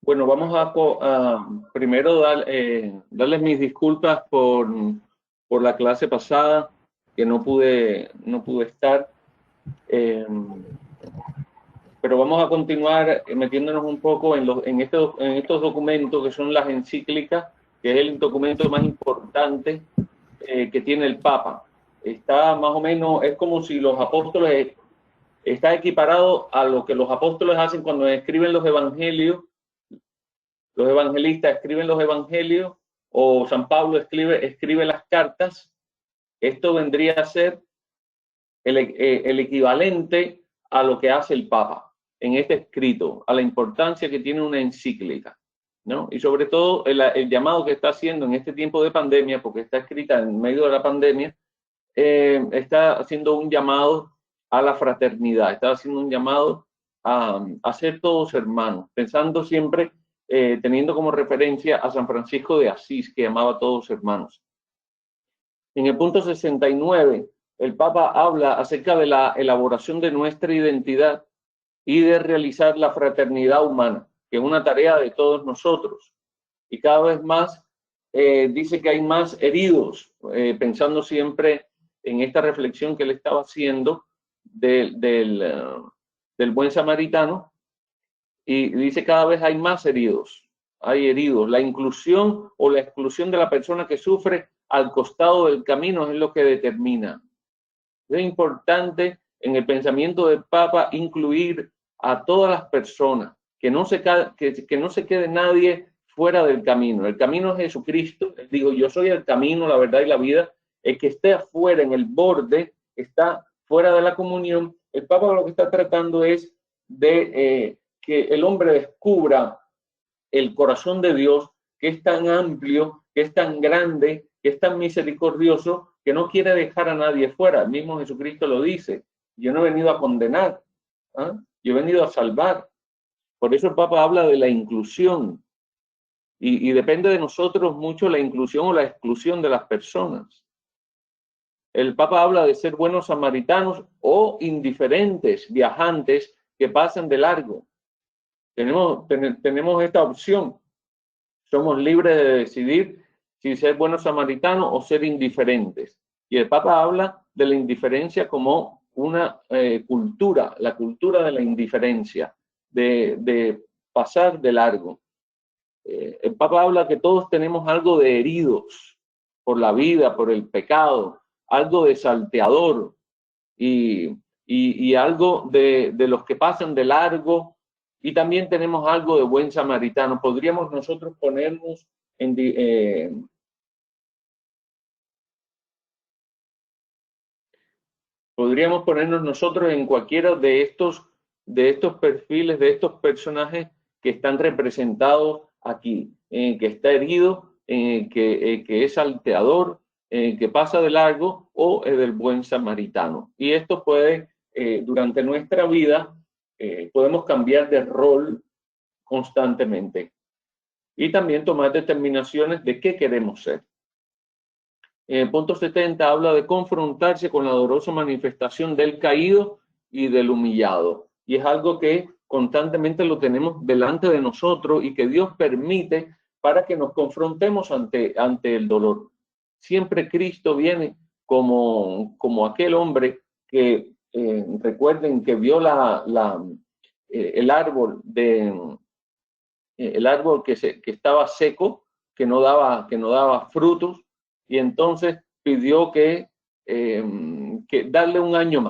Bueno, vamos a primero darles mis disculpas por la clase pasada, que no pude estar. Pero vamos a continuar metiéndonos un poco en estos documentos que son las encíclicas, que es el documento más importante que tiene el Papa. Está más o menos, es como si los apóstoles, está equiparado a lo que los apóstoles hacen cuando escriben los evangelios. Los evangelistas escriben los evangelios, o San Pablo escribe las cartas. Esto vendría a ser el equivalente a lo que hace el Papa en este escrito, a la importancia que tiene una encíclica, ¿no? Y sobre todo el llamado que está haciendo en este tiempo de pandemia, porque está escrita en medio de la pandemia, está haciendo un llamado a la fraternidad, está haciendo un llamado a ser todos hermanos, pensando siempre, teniendo como referencia a San Francisco de Asís, que llamaba a todos hermanos. En el punto 69, el Papa habla acerca de la elaboración de nuestra identidad y de realizar la fraternidad humana, que es una tarea de todos nosotros. Y cada vez más dice que hay más heridos, pensando siempre en esta reflexión que él estaba haciendo del buen samaritano, y dice cada vez hay más heridos, hay heridos. La inclusión o la exclusión de la persona que sufre al costado del camino es lo que determina. Es importante en el pensamiento del Papa incluir a todas las personas, que no se quede nadie fuera del camino. El camino es Jesucristo. Digo, yo soy el camino, la verdad y la vida. El que esté afuera, en el borde, está fuera de la comunión. El Papa lo que está tratando es de que el hombre descubra el corazón de Dios, que es tan amplio, que es tan grande, que es tan misericordioso, que no quiere dejar a nadie fuera. El mismo Jesucristo lo dice. Yo no he venido a condenar, ¿eh? Yo he venido a salvar. Por eso el Papa habla de la inclusión. Y depende de nosotros mucho la inclusión o la exclusión de las personas. El Papa habla de ser buenos samaritanos o indiferentes, viajantes que pasan de largo. Tenemos esta opción. Somos libres de decidir si ser buenos samaritanos o ser indiferentes. Y el Papa habla de la indiferencia como una cultura, la cultura de la indiferencia, de pasar de largo. El Papa habla que todos tenemos algo de heridos por la vida, por el pecado, algo de salteador y algo de los que pasan de largo, y también tenemos algo de buen samaritano. Podríamos nosotros ponernos podríamos ponernos nosotros en cualquiera de estos perfiles, de estos personajes que están representados aquí, que está herido, que es salteador, que pasa de largo, o del buen samaritano. Y esto puede, durante nuestra vida, podemos cambiar de rol constantemente y también tomar determinaciones de qué queremos ser. En el punto 70 habla de confrontarse con la dolorosa manifestación del caído y del humillado. Y es algo que constantemente lo tenemos delante de nosotros y que Dios permite para que nos confrontemos ante el dolor. Siempre Cristo viene como aquel hombre que, recuerden que vio el árbol que estaba seco, que no daba frutos, y entonces pidió que darle un año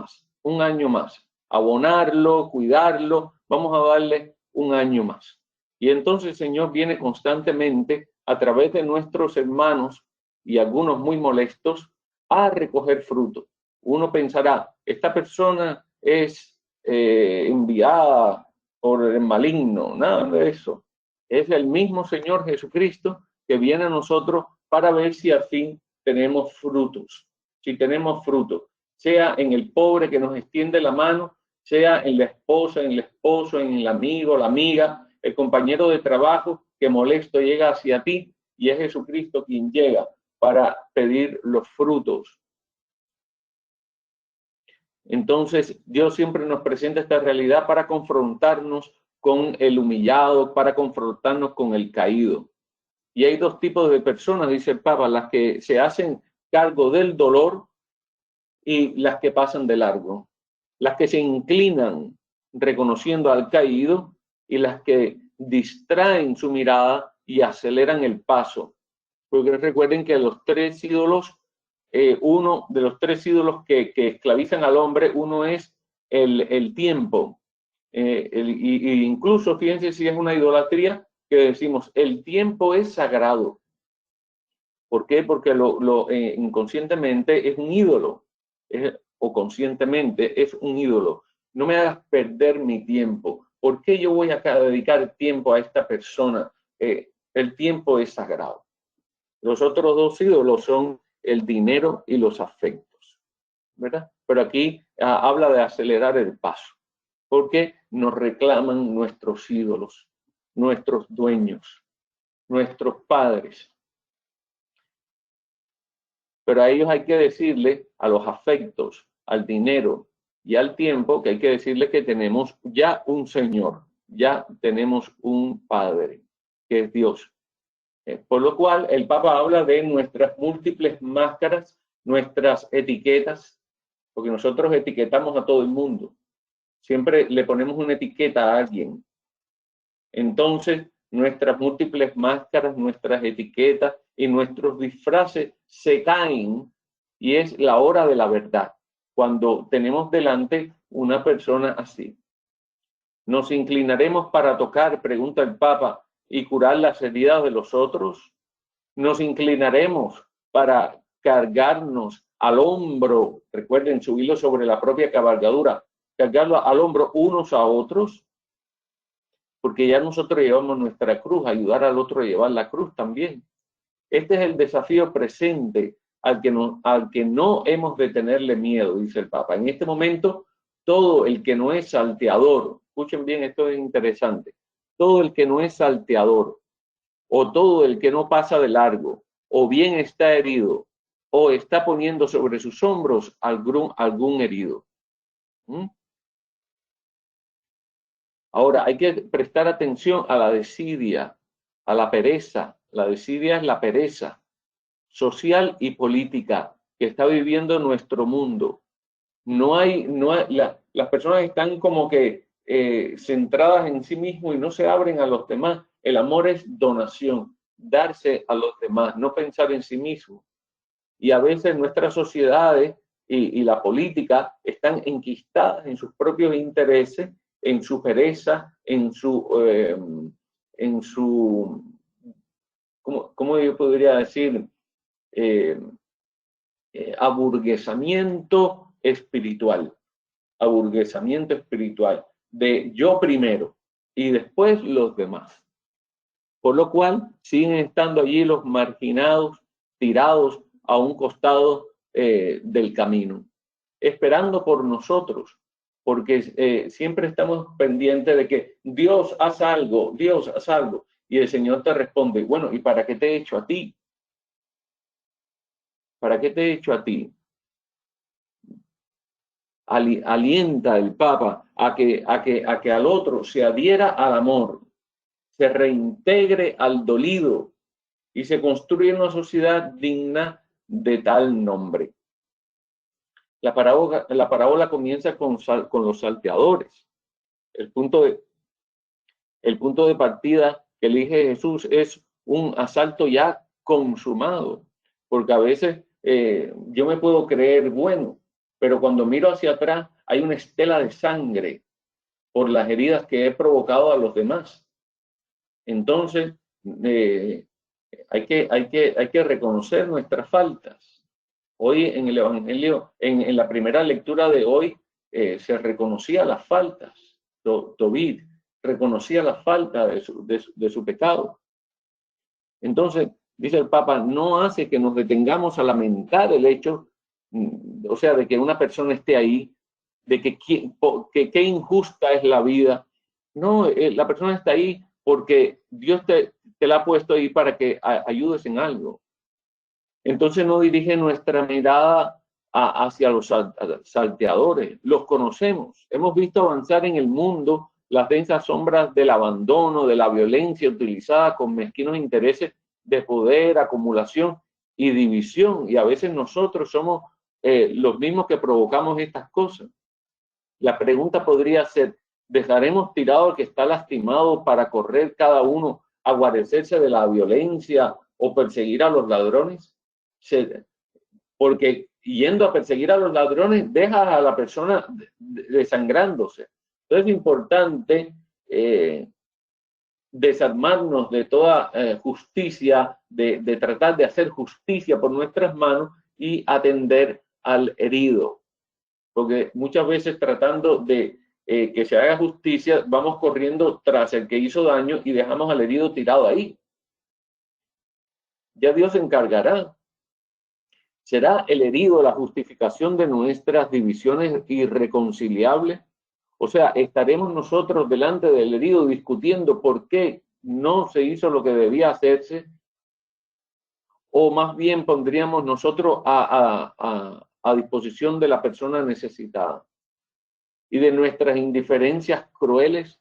más, abonarlo, cuidarlo, vamos a darle un año más. Y entonces el Señor viene constantemente a través de nuestros hermanos, y algunos muy molestos, a recoger fruto. Uno pensará, esta persona es enviada por el maligno, nada de eso. Es el mismo Señor Jesucristo que viene a nosotros para ver si al fin tenemos frutos. Si tenemos frutos, sea en el pobre que nos extiende la mano, sea en la esposa, en el esposo, en el amigo, la amiga, el compañero de trabajo que molesto llega hacia ti, y es Jesucristo quien llega para pedir los frutos. Entonces, Dios siempre nos presenta esta realidad para confrontarnos con el humillado, para confrontarnos con el caído. Y hay dos tipos de personas, dice el Papa, las que se hacen cargo del dolor y las que pasan de largo. Las que se inclinan reconociendo al caído y las que distraen su mirada y aceleran el paso. Porque recuerden que los tres ídolos, uno de los tres ídolos que esclavizan al hombre, uno es el tiempo. Y incluso, fíjense si es una idolatría, que decimos, el tiempo es sagrado. ¿Por qué? Porque inconscientemente es un ídolo, o conscientemente es un ídolo. No me hagas perder mi tiempo. ¿Por qué yo voy a dedicar tiempo a esta persona? El tiempo es sagrado. Los otros dos ídolos son el dinero y los afectos, ¿verdad? Pero aquí habla de acelerar el paso, porque nos reclaman nuestros ídolos, nuestros dueños, nuestros padres. Pero a ellos hay que decirle, a los afectos, al dinero y al tiempo, que hay que decirle que tenemos ya un Señor, ya tenemos un Padre, que es Dios. Por lo cual el Papa habla de nuestras múltiples máscaras, nuestras etiquetas, porque nosotros etiquetamos a todo el mundo. Siempre le ponemos una etiqueta a alguien. Entonces, nuestras múltiples máscaras, nuestras etiquetas y nuestros disfraces se caen, y es la hora de la verdad, cuando tenemos delante una persona así. ¿Nos inclinaremos para tocar, pregunta el Papa, y curar las heridas de los otros? ¿Nos inclinaremos para cargarnos al hombro? Recuerden, subirlo sobre la propia cabalgadura, cargarlo al hombro unos a otros, porque ya nosotros llevamos nuestra cruz, ayudar al otro a llevar la cruz también. Este es el desafío presente al que no hemos de tenerle miedo, dice el Papa. En este momento, todo el que no es salteador, escuchen bien, esto es interesante, todo el que no es salteador, o todo el que no pasa de largo, o bien está herido, o está poniendo sobre sus hombros algún herido. Ahora, hay que prestar atención a la desidia, a la pereza. La desidia es la pereza social y política que está viviendo nuestro mundo. Las personas están como que centradas en sí mismos y no se abren a los demás. El amor es donación, darse a los demás, no pensar en sí mismo. Y a veces nuestras sociedades y la política están enquistadas en sus propios intereses, en su pereza, en su ¿cómo yo podría decir? Aburguesamiento espiritual. Aburguesamiento espiritual. De yo primero y después los demás. Por lo cual siguen estando allí los marginados, tirados a un costado del camino, esperando por nosotros, porque siempre estamos pendientes de que Dios haz algo, Dios haz algo, y el Señor te responde, bueno, ¿y para qué te he hecho a ti? ¿Para qué te he hecho a ti? Alienta el Papa a que al otro se adhiera al amor, se reintegre al dolido y se construye una sociedad digna de tal nombre. La parábola comienza con los salteadores. El punto de partida que elige Jesús es un asalto ya consumado, porque a veces yo me puedo creer bueno, pero cuando miro hacia atrás hay una estela de sangre por las heridas que he provocado a los demás. Entonces, hay que reconocer nuestras faltas. Hoy en el Evangelio, en la primera lectura de hoy, se reconocía las faltas. Tobit reconocía la falta de su pecado. Entonces, dice el Papa, no hace que nos detengamos a lamentar el hecho, o sea, de que una persona esté ahí, de que qué injusta es la vida. No, la persona está ahí porque Dios te la ha puesto ahí para que ayudes en algo. Entonces no dirige nuestra mirada hacia los salteadores. Los conocemos. Hemos visto avanzar en el mundo las densas sombras del abandono, de la violencia utilizada con mezquinos intereses de poder, acumulación y división. Y a veces nosotros somos los mismos que provocamos estas cosas. La pregunta podría ser, ¿dejaremos tirado al que está lastimado para correr cada uno a guarecerse de la violencia o perseguir a los ladrones? Porque yendo a perseguir a los ladrones, dejas a la persona desangrándose. Entonces es importante desarmarnos de toda justicia, de tratar de hacer justicia por nuestras manos y atender al herido. Porque muchas veces tratando de que se haga justicia, vamos corriendo tras el que hizo daño y dejamos al herido tirado ahí. Ya Dios se encargará. ¿Será el herido la justificación de nuestras divisiones irreconciliables? O sea, ¿estaremos nosotros delante del herido discutiendo por qué no se hizo lo que debía hacerse? ¿O más bien pondríamos nosotros a disposición de la persona necesitada? Y de nuestras indiferencias crueles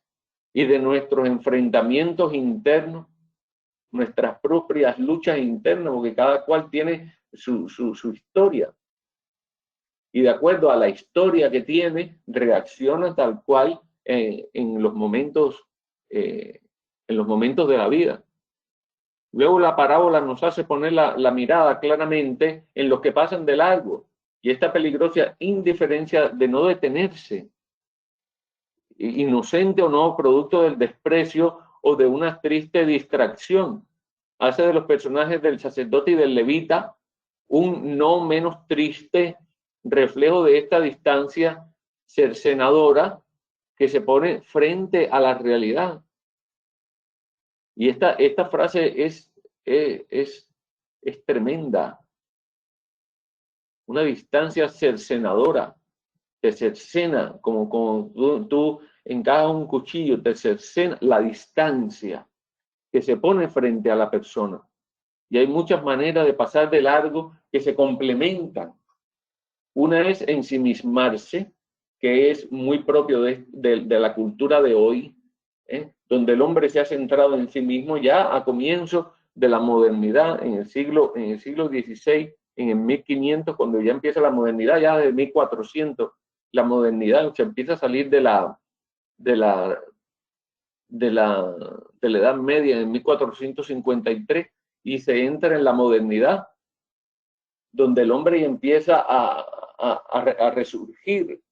y de nuestros enfrentamientos internos, nuestras propias luchas internas, porque cada cual tiene su historia. Y de acuerdo a la historia que tiene, reacciona tal cual en los momentos de la vida. Luego la parábola nos hace poner la mirada claramente en los que pasan de largo y esta peligrosa indiferencia de no detenerse, inocente o no, producto del desprecio o de una triste distracción. Hace de los personajes del sacerdote y del levita un no menos triste reflejo de esta distancia cercenadora que se pone frente a la realidad. Y esta frase es tremenda. Una distancia cercenadora. Te cercena, como tú encajas un cuchillo, te cercena la distancia que se pone frente a la persona. Y hay muchas maneras de pasar de largo que se complementan. Una es ensimismarse, que es muy propio de la cultura de hoy, donde el hombre se ha centrado en sí mismo ya a comienzo de la modernidad en el siglo XVI, en el 1500, cuando ya empieza la modernidad, ya de 1400, la modernidad se empieza a salir de la Edad Media en 1453 y se entra en la modernidad, donde el hombre empieza a resurgir.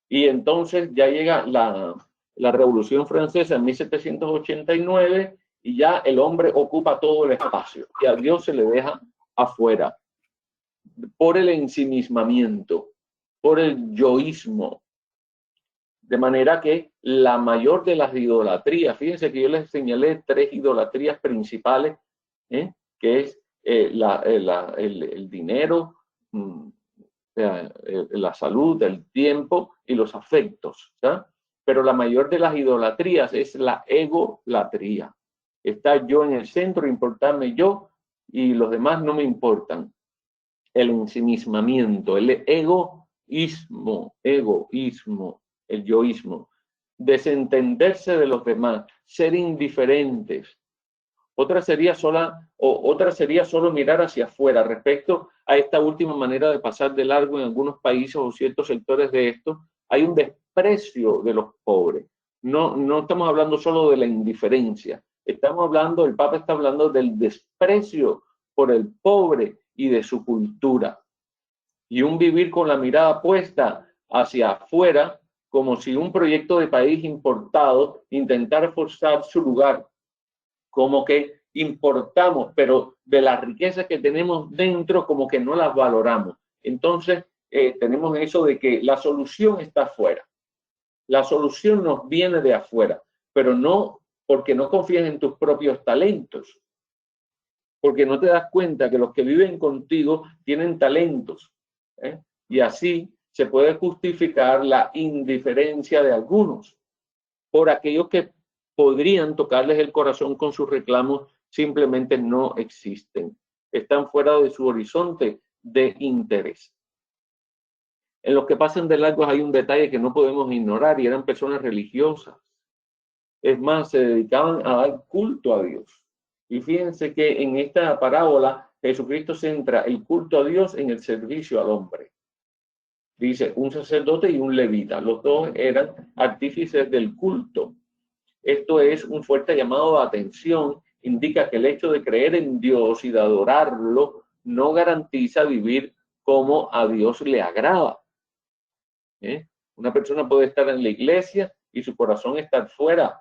Y entonces ya llega la Revolución Francesa en 1789 y ya el hombre ocupa todo el espacio y a Dios se le deja afuera por el ensimismamiento, por el yoísmo. De manera que la mayor de las idolatrías, fíjense que yo les señalé 3 idolatrías principales, que es el dinero, la salud, el tiempo y los afectos, ¿sí? Pero la mayor de las idolatrías es la egolatría. Está yo en el centro, importarme yo y los demás no me importan. El ensimismamiento, el egoísmo, el yoísmo, desentenderse de los demás, ser indiferentes. Otra sería solo mirar hacia afuera. Respecto a esta última manera de pasar de largo en algunos países o ciertos sectores de esto, hay un desprecio de los pobres. No estamos hablando solo de la indiferencia. El Papa está hablando del desprecio por el pobre y de su cultura. Y un vivir con la mirada puesta hacia afuera, como si un proyecto de país importado intentara forzar su lugar. Como que importamos, pero de las riquezas que tenemos dentro, como que no las valoramos. Entonces, tenemos eso de que la solución está afuera. La solución nos viene de afuera, pero no porque no confías en tus propios talentos, porque no te das cuenta que los que viven contigo tienen talentos, y así se puede justificar la indiferencia de algunos por aquellos que podrían tocarles el corazón con sus reclamos, simplemente no existen. Están fuera de su horizonte de interés. En los que pasan de largo hay un detalle que no podemos ignorar, y eran personas religiosas. Es más, se dedicaban a dar culto a Dios. Y fíjense que en esta parábola Jesucristo centra el culto a Dios en el servicio al hombre. Dice, un sacerdote y un levita. Los dos eran artífices del culto. Esto es un fuerte llamado de atención. Indica que el hecho de creer en Dios y de adorarlo no garantiza vivir como a Dios le agrada. Una persona puede estar en la iglesia y su corazón estar fuera.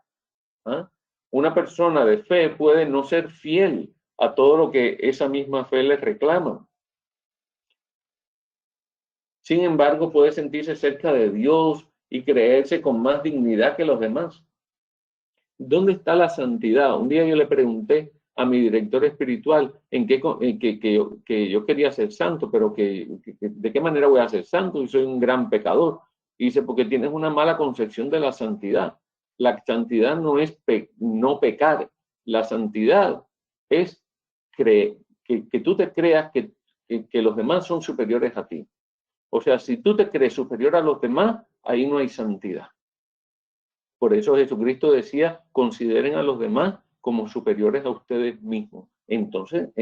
Una persona de fe puede no ser fiel a todo lo que esa misma fe le reclama. Sin embargo, puede sentirse cerca de Dios y creerse con más dignidad que los demás. ¿Dónde está la santidad? Un día yo le pregunté a mi director espiritual que yo quería ser santo, pero de qué manera voy a ser santo y soy un gran pecador. Y dice, porque tienes una mala concepción de la santidad. La santidad no es no pecar. La santidad es que tú te creas que los demás son superiores a ti. O sea, si tú te crees superior a los demás, ahí no hay santidad. Por eso Jesucristo decía, consideren a los demás como superiores a ustedes mismos. Entonces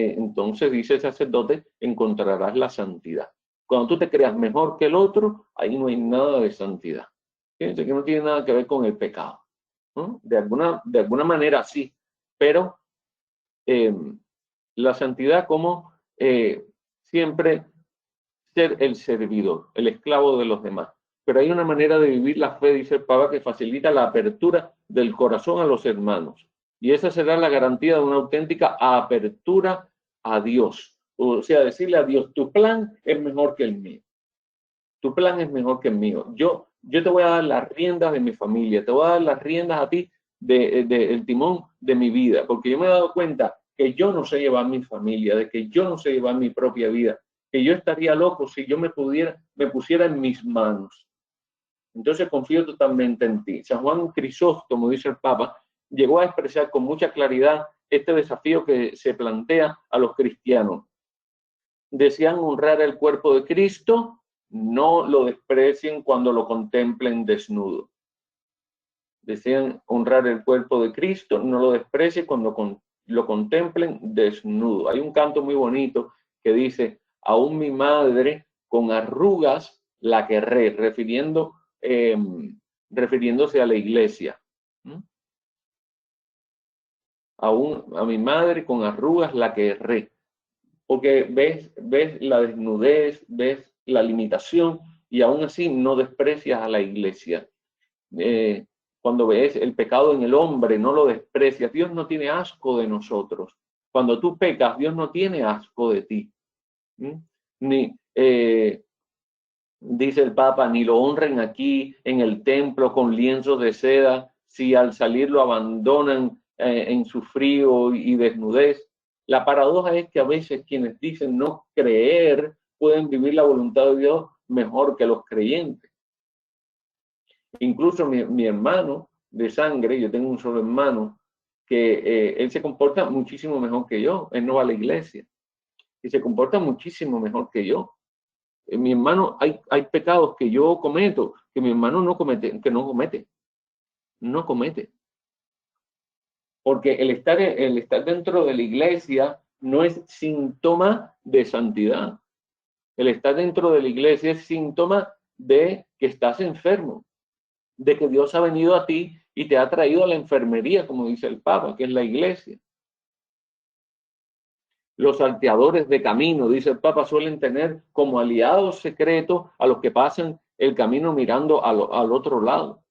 dice el sacerdote, encontrarás la santidad. Cuando tú te creas mejor que el otro, ahí no hay nada de santidad. Fíjense que no tiene nada que ver con el pecado, ¿no? De alguna manera sí, pero la santidad como siempre ser el servidor, el esclavo de los demás. Pero hay una manera de vivir la fe, dice el Papa, que facilita la apertura del corazón a los hermanos. Y esa será la garantía de una auténtica apertura a Dios. O sea, decirle a Dios, tu plan es mejor que el mío. Tu plan es mejor que el mío. Yo te voy a dar las riendas de mi familia, te voy a dar las riendas a ti del timón de mi vida, porque yo me he dado cuenta que yo no sé llevar mi familia, de que yo no sé llevar mi propia vida, que yo estaría loco si yo me pusiera en mis manos. Entonces confío totalmente en ti. San Juan Crisóstomo, dice el Papa, llegó a expresar con mucha claridad este desafío que se plantea a los cristianos. Desean honrar el cuerpo de Cristo, no lo desprecien cuando lo contemplen desnudo. Desean honrar el cuerpo de Cristo, no lo desprecien cuando lo contemplen desnudo. Hay un canto muy bonito que dice, aún mi madre con arrugas la querré, refiriéndose a la iglesia. Aún a mi madre con arrugas la querré. Porque ves la desnudez, ves la limitación y aún así no desprecias a la iglesia. Cuando ves el pecado en el hombre, no lo desprecias. Dios no tiene asco de nosotros. Cuando tú pecas, Dios no tiene asco de ti. Dice el Papa, ni lo honren aquí en el templo con lienzos de seda, si al salir lo abandonan en su frío y desnudez. La paradoja es que a veces quienes dicen no creer pueden vivir la voluntad de Dios mejor que los creyentes. Incluso mi hermano de sangre, yo tengo un solo hermano, que él se comporta muchísimo mejor que yo. Él no va a la iglesia y se comporta muchísimo mejor que yo. Mi hermano, hay pecados que yo cometo que mi hermano no comete, no comete. Porque el estar dentro de la iglesia no es síntoma de santidad. El estar dentro de la iglesia es síntoma de que estás enfermo, de que Dios ha venido a ti y te ha traído a la enfermería, como dice el Papa, que es la iglesia. Los salteadores de camino, dice el Papa, suelen tener como aliados secretos a los que pasan el camino mirando al otro lado.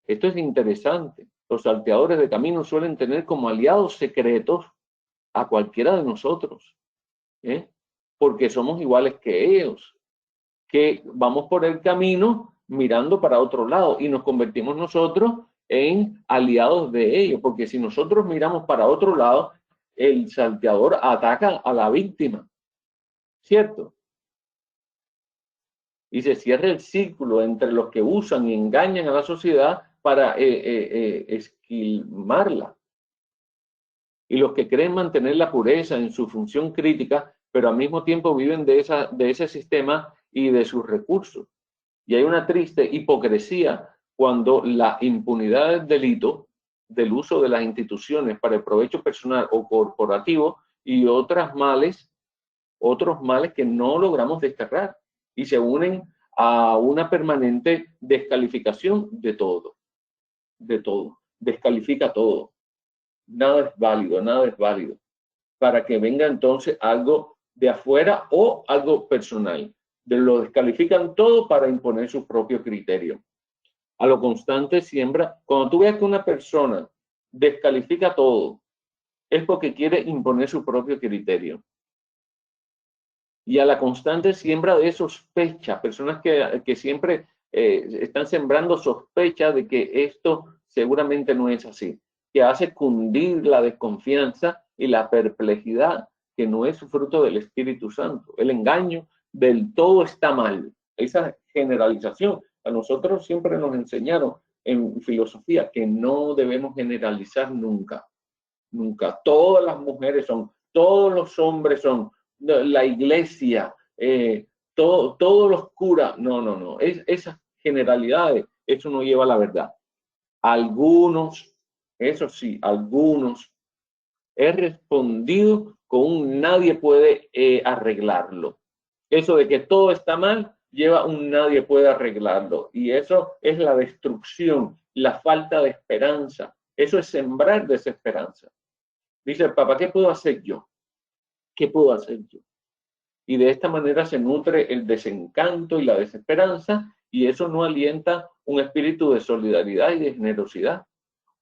Esto es interesante. Los salteadores de camino suelen tener como aliados secretos a cualquiera de nosotros, porque somos iguales que ellos, que vamos por el camino mirando para otro lado y nos convertimos nosotros en aliados de ellos, porque si nosotros miramos para otro lado, el salteador ataca a la víctima, ¿cierto? Y se cierra el círculo entre los que usan y engañan a la sociedad para esquilmarla. Y los que creen mantener la pureza en su función crítica, pero al mismo tiempo viven de ese sistema, y de sus recursos. Y hay una triste hipocresía cuando la impunidad del delito, del uso de las instituciones para el provecho personal o corporativo y otros males que no logramos desterrar y se unen a una permanente descalificación de todo, descalifica todo. Nada es válido, para que venga entonces algo de afuera o algo personal. Lo descalifican todo para imponer su propio criterio. A lo constante siembra. Cuando tú veas que una persona descalifica todo, es porque quiere imponer su propio criterio. Y a la constante siembra de sospecha, personas que siempre están sembrando sospecha de que esto seguramente no es así, que hace cundir la desconfianza y la perplejidad, que no es fruto del Espíritu Santo. El engaño del todo está mal. Esa generalización. A nosotros siempre nos enseñaron en filosofía que no debemos generalizar nunca. Nunca. Todas las mujeres son, todos los hombres son, la iglesia, todos los curas. No. Esas generalidades, eso no lleva a la verdad. Algunos, eso sí, algunos, he respondido con un nadie puede arreglarlo. Eso de que todo está mal, lleva un nadie puede arreglarlo. Y eso es la destrucción, la falta de esperanza. Eso es sembrar desesperanza. Dice el Papa, ¿qué puedo hacer yo? ¿Qué puedo hacer yo? Y de esta manera se nutre el desencanto y la desesperanza, y eso no alienta un espíritu de solidaridad y de generosidad.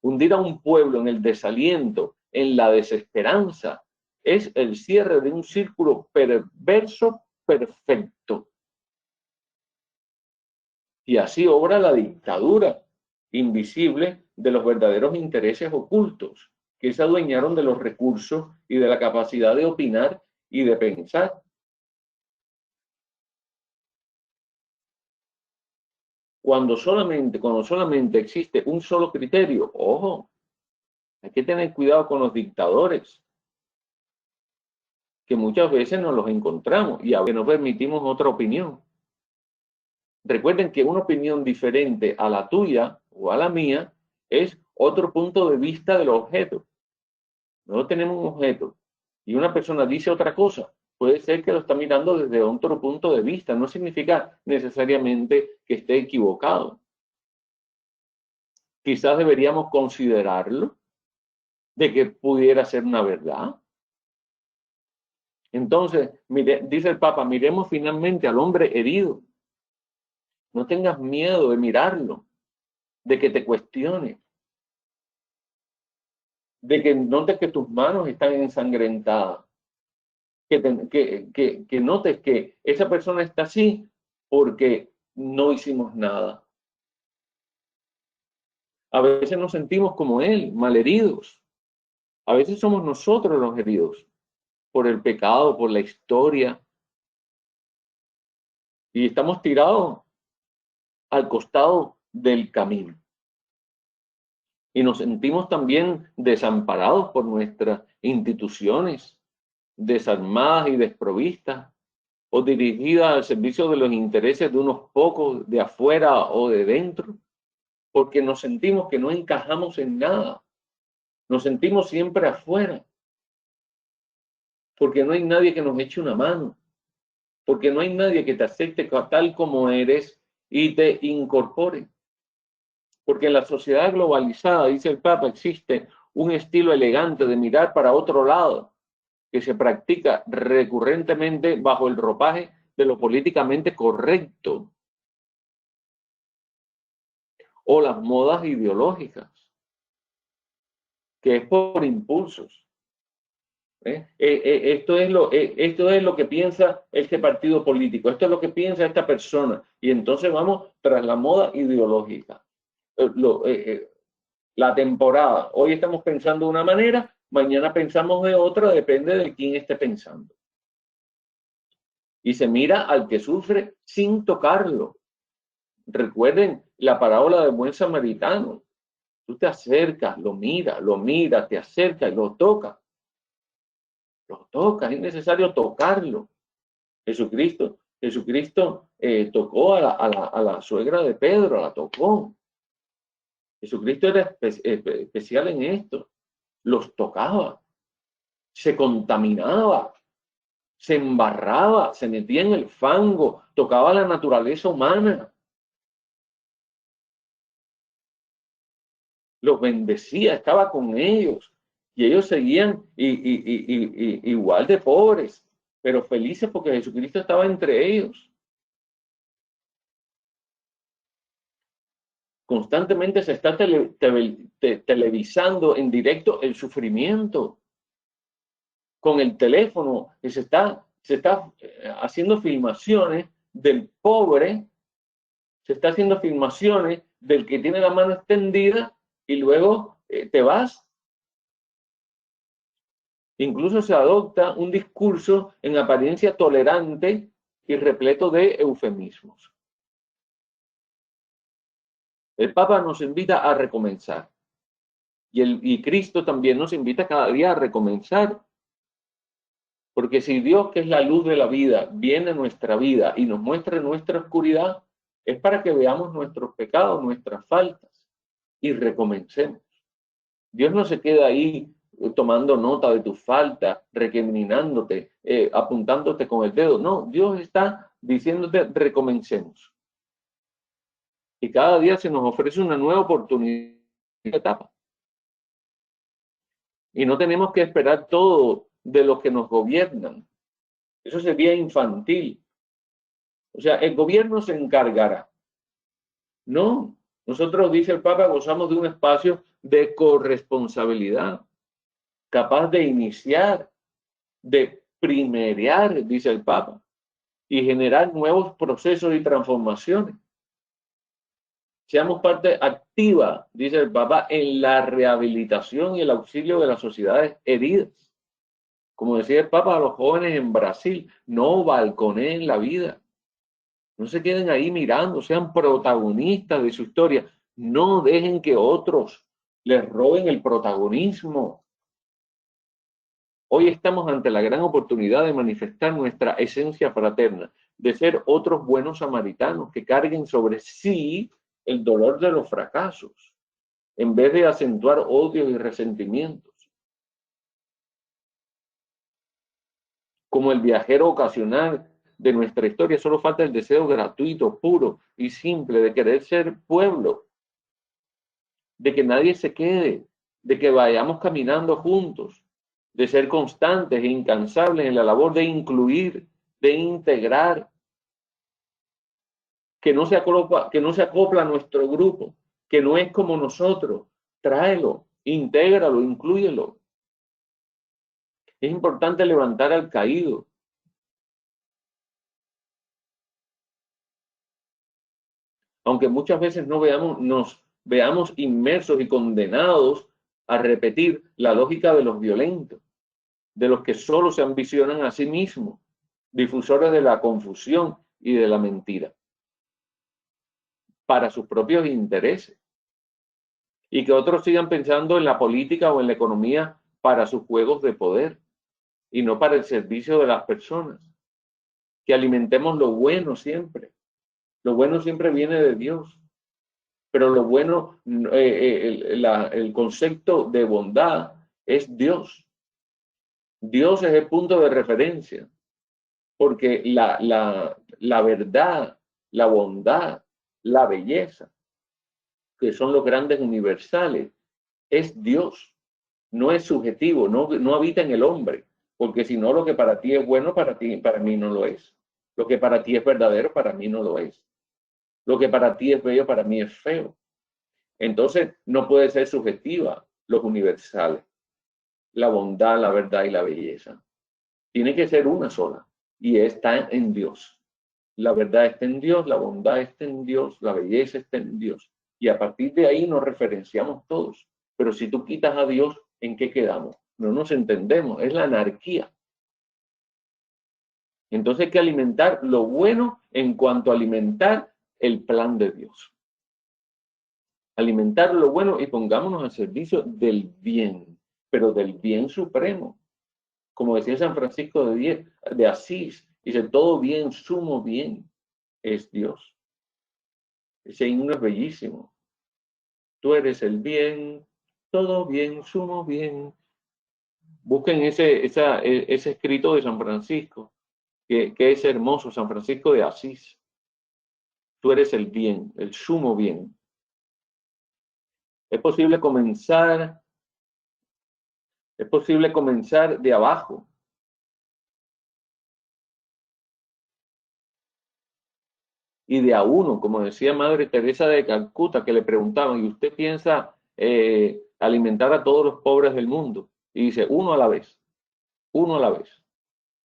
Hundir a un pueblo en el desaliento, en la desesperanza, es el cierre de un círculo perverso perfecto. Y así obra la dictadura invisible de los verdaderos intereses ocultos, que se adueñaron de los recursos y de la capacidad de opinar y de pensar. Cuando solamente existe un solo criterio, ojo, hay que tener cuidado con los dictadores, que muchas veces nos los encontramos y a veces no permitimos otra opinión. Recuerden que una opinión diferente a la tuya o a la mía es otro punto de vista del objeto. Nosotros tenemos un objeto y una persona dice otra cosa. Puede ser que lo está mirando desde otro punto de vista. No significa necesariamente que esté equivocado. Quizás deberíamos considerarlo de que pudiera ser una verdad. Entonces, mire, dice el Papa, miremos finalmente al hombre herido. No tengas miedo de mirarlo, de que te cuestione, de que notes que tus manos están ensangrentadas, que notes que esa persona está así porque no hicimos nada. A veces nos sentimos como él, malheridos. A veces somos nosotros los heridos por el pecado, por la historia. Y estamos tirados al costado del camino. Y nos sentimos también desamparados por nuestras instituciones, desarmadas y desprovistas, o dirigidas al servicio de los intereses de unos pocos de afuera o de dentro, porque nos sentimos que no encajamos en nada. Nos sentimos siempre afuera, porque no hay nadie que nos eche una mano, porque no hay nadie que te acepte tal como eres y te incorpore. Porque en la sociedad globalizada, dice el Papa, existe un estilo elegante de mirar para otro lado, que se practica recurrentemente bajo el ropaje de lo políticamente correcto o las modas ideológicas, que es por impulsos. Esto es lo que piensa este partido político, esto es lo que piensa esta persona, y entonces vamos tras la moda ideológica. La temporada, hoy estamos pensando de una manera, mañana pensamos de otra, depende de quién esté pensando. Y se mira al que sufre sin tocarlo. Recuerden la parábola del buen samaritano. Tú te acercas, lo mira, te acercas y lo toca. Lo toca, es necesario tocarlo. Jesucristo Jesucristo tocó a la suegra de Pedro, la tocó. Jesucristo era especial en esto. Los tocaba, se contaminaba, se embarraba, se metía en el fango, tocaba la naturaleza humana. Los bendecía, estaba con ellos. Y ellos seguían igual de pobres, pero felices porque Jesucristo estaba entre ellos. Constantemente se está televisando en directo el sufrimiento. Con el teléfono se está haciendo filmaciones del pobre, se está haciendo filmaciones del que tiene la mano extendida y luego te vas. Incluso se adopta un discurso en apariencia tolerante y repleto de eufemismos. El Papa nos invita a recomenzar. Y Cristo también nos invita cada día a recomenzar. Porque si Dios, que es la luz de la vida, viene a nuestra vida y nos muestra nuestra oscuridad, es para que veamos nuestros pecados, nuestras faltas y recomencemos. Dios no se queda ahí tomando nota de tus faltas, recriminándote, apuntándote con el dedo. No, Dios está diciéndote recomencemos. Y cada día se nos ofrece una nueva oportunidad de etapa. Y no tenemos que esperar todo de los que nos gobiernan. Eso sería infantil. O sea, el gobierno se encargará. No, nosotros, dice el Papa, gozamos de un espacio de corresponsabilidad, capaz de iniciar, de primerear, dice el Papa, y generar nuevos procesos y transformaciones. Seamos parte activa, dice el Papa, en la rehabilitación y el auxilio de las sociedades heridas. Como decía el Papa a los jóvenes en Brasil, no balconeen la vida. No se queden ahí mirando, sean protagonistas de su historia. No dejen que otros les roben el protagonismo. Hoy estamos ante la gran oportunidad de manifestar nuestra esencia fraterna, de ser otros buenos samaritanos que carguen sobre sí el dolor de los fracasos, en vez de acentuar odios y resentimientos. Como el viajero ocasional de nuestra historia, solo falta el deseo gratuito, puro y simple de querer ser pueblo, de que nadie se quede, de que vayamos caminando juntos, de ser constantes e incansables en la labor de incluir, de integrar, que no se acopla a nuestro grupo, que no es como nosotros. Tráelo, intégralo, inclúyelo. Es importante levantar al caído. Aunque muchas veces nos veamos inmersos y condenados a repetir la lógica de los violentos, de los que solo se ambicionan a sí mismos, difusores de la confusión y de la mentira, para sus propios intereses. Y que otros sigan pensando en la política o en la economía para sus juegos de poder y no para el servicio de las personas. Que alimentemos lo bueno siempre. Lo bueno siempre viene de Dios. Pero lo bueno, el concepto de bondad es Dios. Dios es el punto de referencia. Porque la verdad, la bondad, la belleza, que son los grandes universales, es Dios. No es subjetivo, no habita en el hombre. Porque si no, lo que para ti es bueno, para mí no lo es. Lo que para ti es verdadero, para mí no lo es. Lo que para ti es bello, para mí es feo. Entonces, no puede ser subjetiva los universales. La bondad, la verdad y la belleza. Tiene que ser una sola. Y está en Dios. La verdad está en Dios, la bondad está en Dios, la belleza está en Dios. Y a partir de ahí nos referenciamos todos. Pero si tú quitas a Dios, ¿en qué quedamos? No nos entendemos, es la anarquía. Entonces hay que alimentar lo bueno en cuanto a alimentar el plan de Dios. Alimentar lo bueno y pongámonos al servicio del bien, pero del bien supremo. Como decía San Francisco de Asís, Dice, todo bien, sumo bien es Dios. Ese himno es bellísimo. Tú eres el bien, todo bien, sumo bien. Busquen ese escrito de San Francisco, que es hermoso, San Francisco de Asís. Tú eres el bien, el sumo bien. Es posible comenzar de abajo. Y de a uno, como decía Madre Teresa de Calcuta, que le preguntaban, ¿y usted piensa alimentar a todos los pobres del mundo? Y dice, uno a la vez, uno a la vez.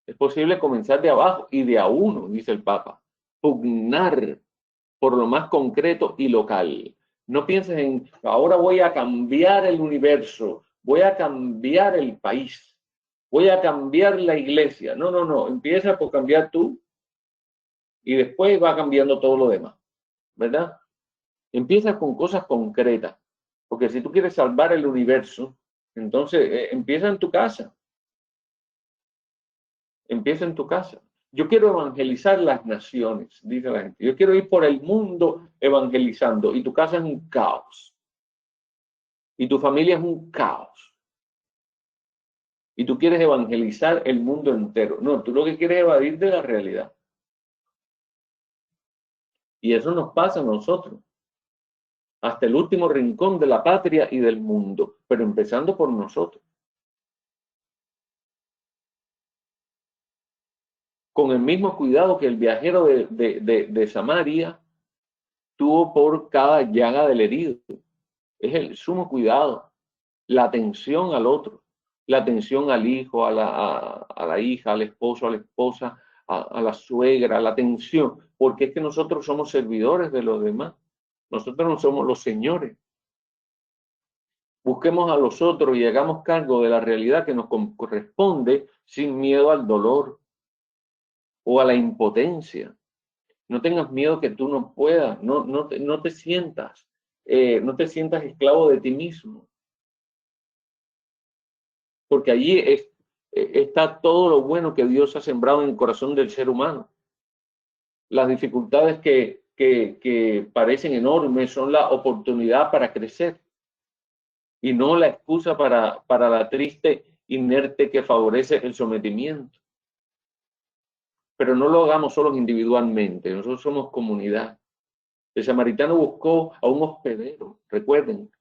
Es posible comenzar de abajo y de a uno, dice el Papa. Pugnar por lo más concreto y local. No pienses en, ahora voy a cambiar el universo, voy a cambiar el país, voy a cambiar la iglesia. No, no, no. Empieza por cambiar tú y después va cambiando todo lo demás, ¿verdad? Empieza con cosas concretas, porque si tú quieres salvar el universo, entonces empieza en tu casa. Empieza en tu casa. Yo quiero evangelizar las naciones, dice la gente. Yo quiero ir por el mundo evangelizando y tu casa es un caos. Y tu familia es un caos. Y tú quieres evangelizar el mundo entero. No, tú lo que quieres es evadir de la realidad. Y eso nos pasa a nosotros. Hasta el último rincón de la patria y del mundo. Pero empezando por nosotros. Con el mismo cuidado que el viajero de Samaria tuvo por cada llaga del herido. Es el sumo cuidado, la atención al otro, la atención al hijo, a la hija, al esposo, a la esposa, a la suegra, la atención, porque es que nosotros somos servidores de los demás, nosotros no somos los señores. Busquemos a los otros y hagamos cargo de la realidad que nos corresponde sin miedo al dolor o a la impotencia. No tengas miedo que tú no puedas, no te sientas esclavo de ti mismo. Porque allí está todo lo bueno que Dios ha sembrado en el corazón del ser humano. Las dificultades que parecen enormes son la oportunidad para crecer y no la excusa para la triste inerte que favorece el sometimiento. Pero no lo hagamos solos individualmente, nosotros somos comunidad. El samaritano buscó a un hospedero, recuerden,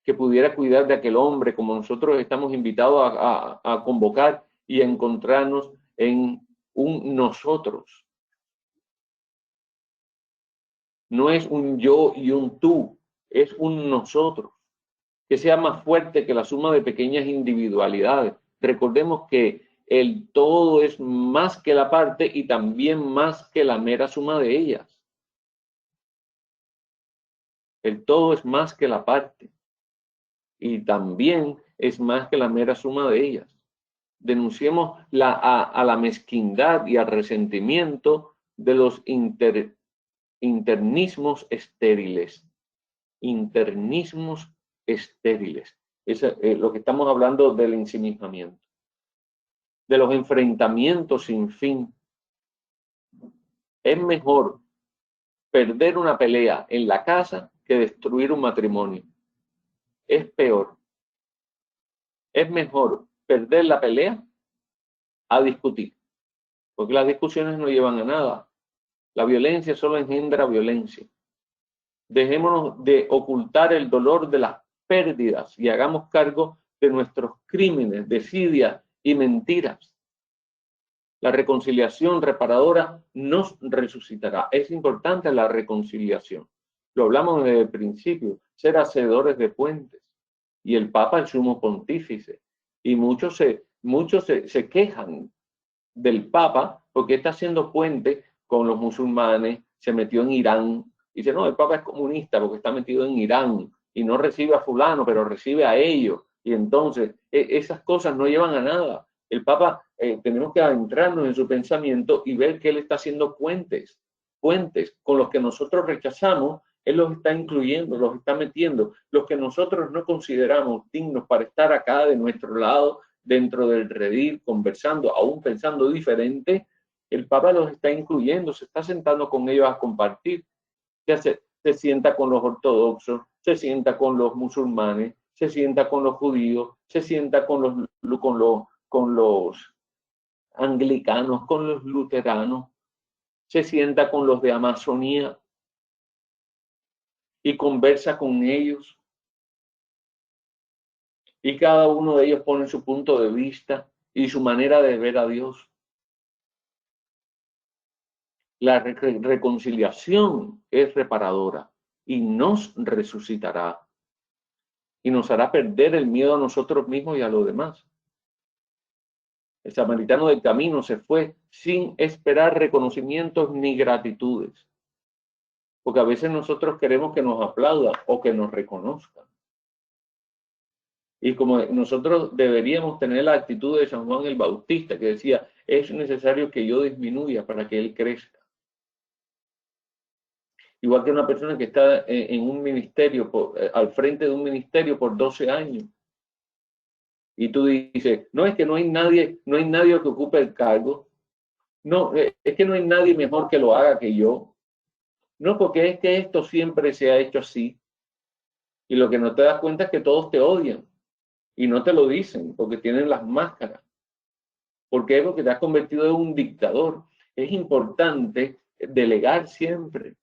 que pudiera cuidar de aquel hombre, como nosotros estamos invitados a convocar y a encontrarnos en un nosotros. No es un yo y un tú, es un nosotros, que sea más fuerte que la suma de pequeñas individualidades. Recordemos que el todo es más que la parte y también más que la mera suma de ellas. El todo es más que la parte y también es más que la mera suma de ellas. Denunciemos a la mezquindad y al resentimiento de los internismos estériles. Internismos estériles. Es lo que estamos hablando del ensimismamiento. De los enfrentamientos sin fin. Es mejor perder una pelea en la casa que destruir un matrimonio. Es peor. Es mejor perder la pelea a discutir, porque las discusiones no llevan a nada. La violencia solo engendra violencia. Dejémonos de ocultar el dolor de las pérdidas y hagamos cargo de nuestros crímenes, desidias y mentiras. La reconciliación reparadora nos resucitará. Es importante la reconciliación. Lo hablamos desde el principio, ser hacedores de puentes. Y el Papa, el sumo pontífice. Y muchos se quejan del Papa porque está haciendo puente con los musulmanes, se metió en Irán. Dice, no, el Papa es comunista porque está metido en Irán y no recibe a fulano, pero recibe a ellos. Y entonces, esas cosas no llevan a nada. El Papa, tenemos que adentrarnos en su pensamiento y ver que él está haciendo puentes con los que nosotros rechazamos, él los está incluyendo, los está metiendo. Los que nosotros no consideramos dignos para estar acá de nuestro lado, dentro del redil, conversando, aún pensando diferente, El Papa los está incluyendo, se está sentando con ellos a compartir. Se sienta con los ortodoxos, se sienta con los musulmanes, se sienta con los judíos, se sienta con los anglicanos, con los luteranos, se sienta con los de Amazonía y conversa con ellos. Y cada uno de ellos pone su punto de vista y su manera de ver a Dios. La reconciliación es reparadora y nos resucitará y nos hará perder el miedo a nosotros mismos y a los demás. El samaritano del camino se fue sin esperar reconocimientos ni gratitudes, porque a veces nosotros queremos que nos aplaudan o que nos reconozcan. Y como nosotros deberíamos tener la actitud de San Juan el Bautista, que decía, es necesario que yo disminuya para que él crezca. Igual que una persona que está en un ministerio, al frente de un ministerio por 12 años. Y tú dices, no, es que no hay nadie que ocupe el cargo. No, es que no hay nadie mejor que lo haga que yo. No, porque es que esto siempre se ha hecho así. Y lo que no te das cuenta es que todos te odian. Y no te lo dicen porque tienen las máscaras. ¿Por qué? Porque te has convertido en un dictador. Es importante delegar siempre,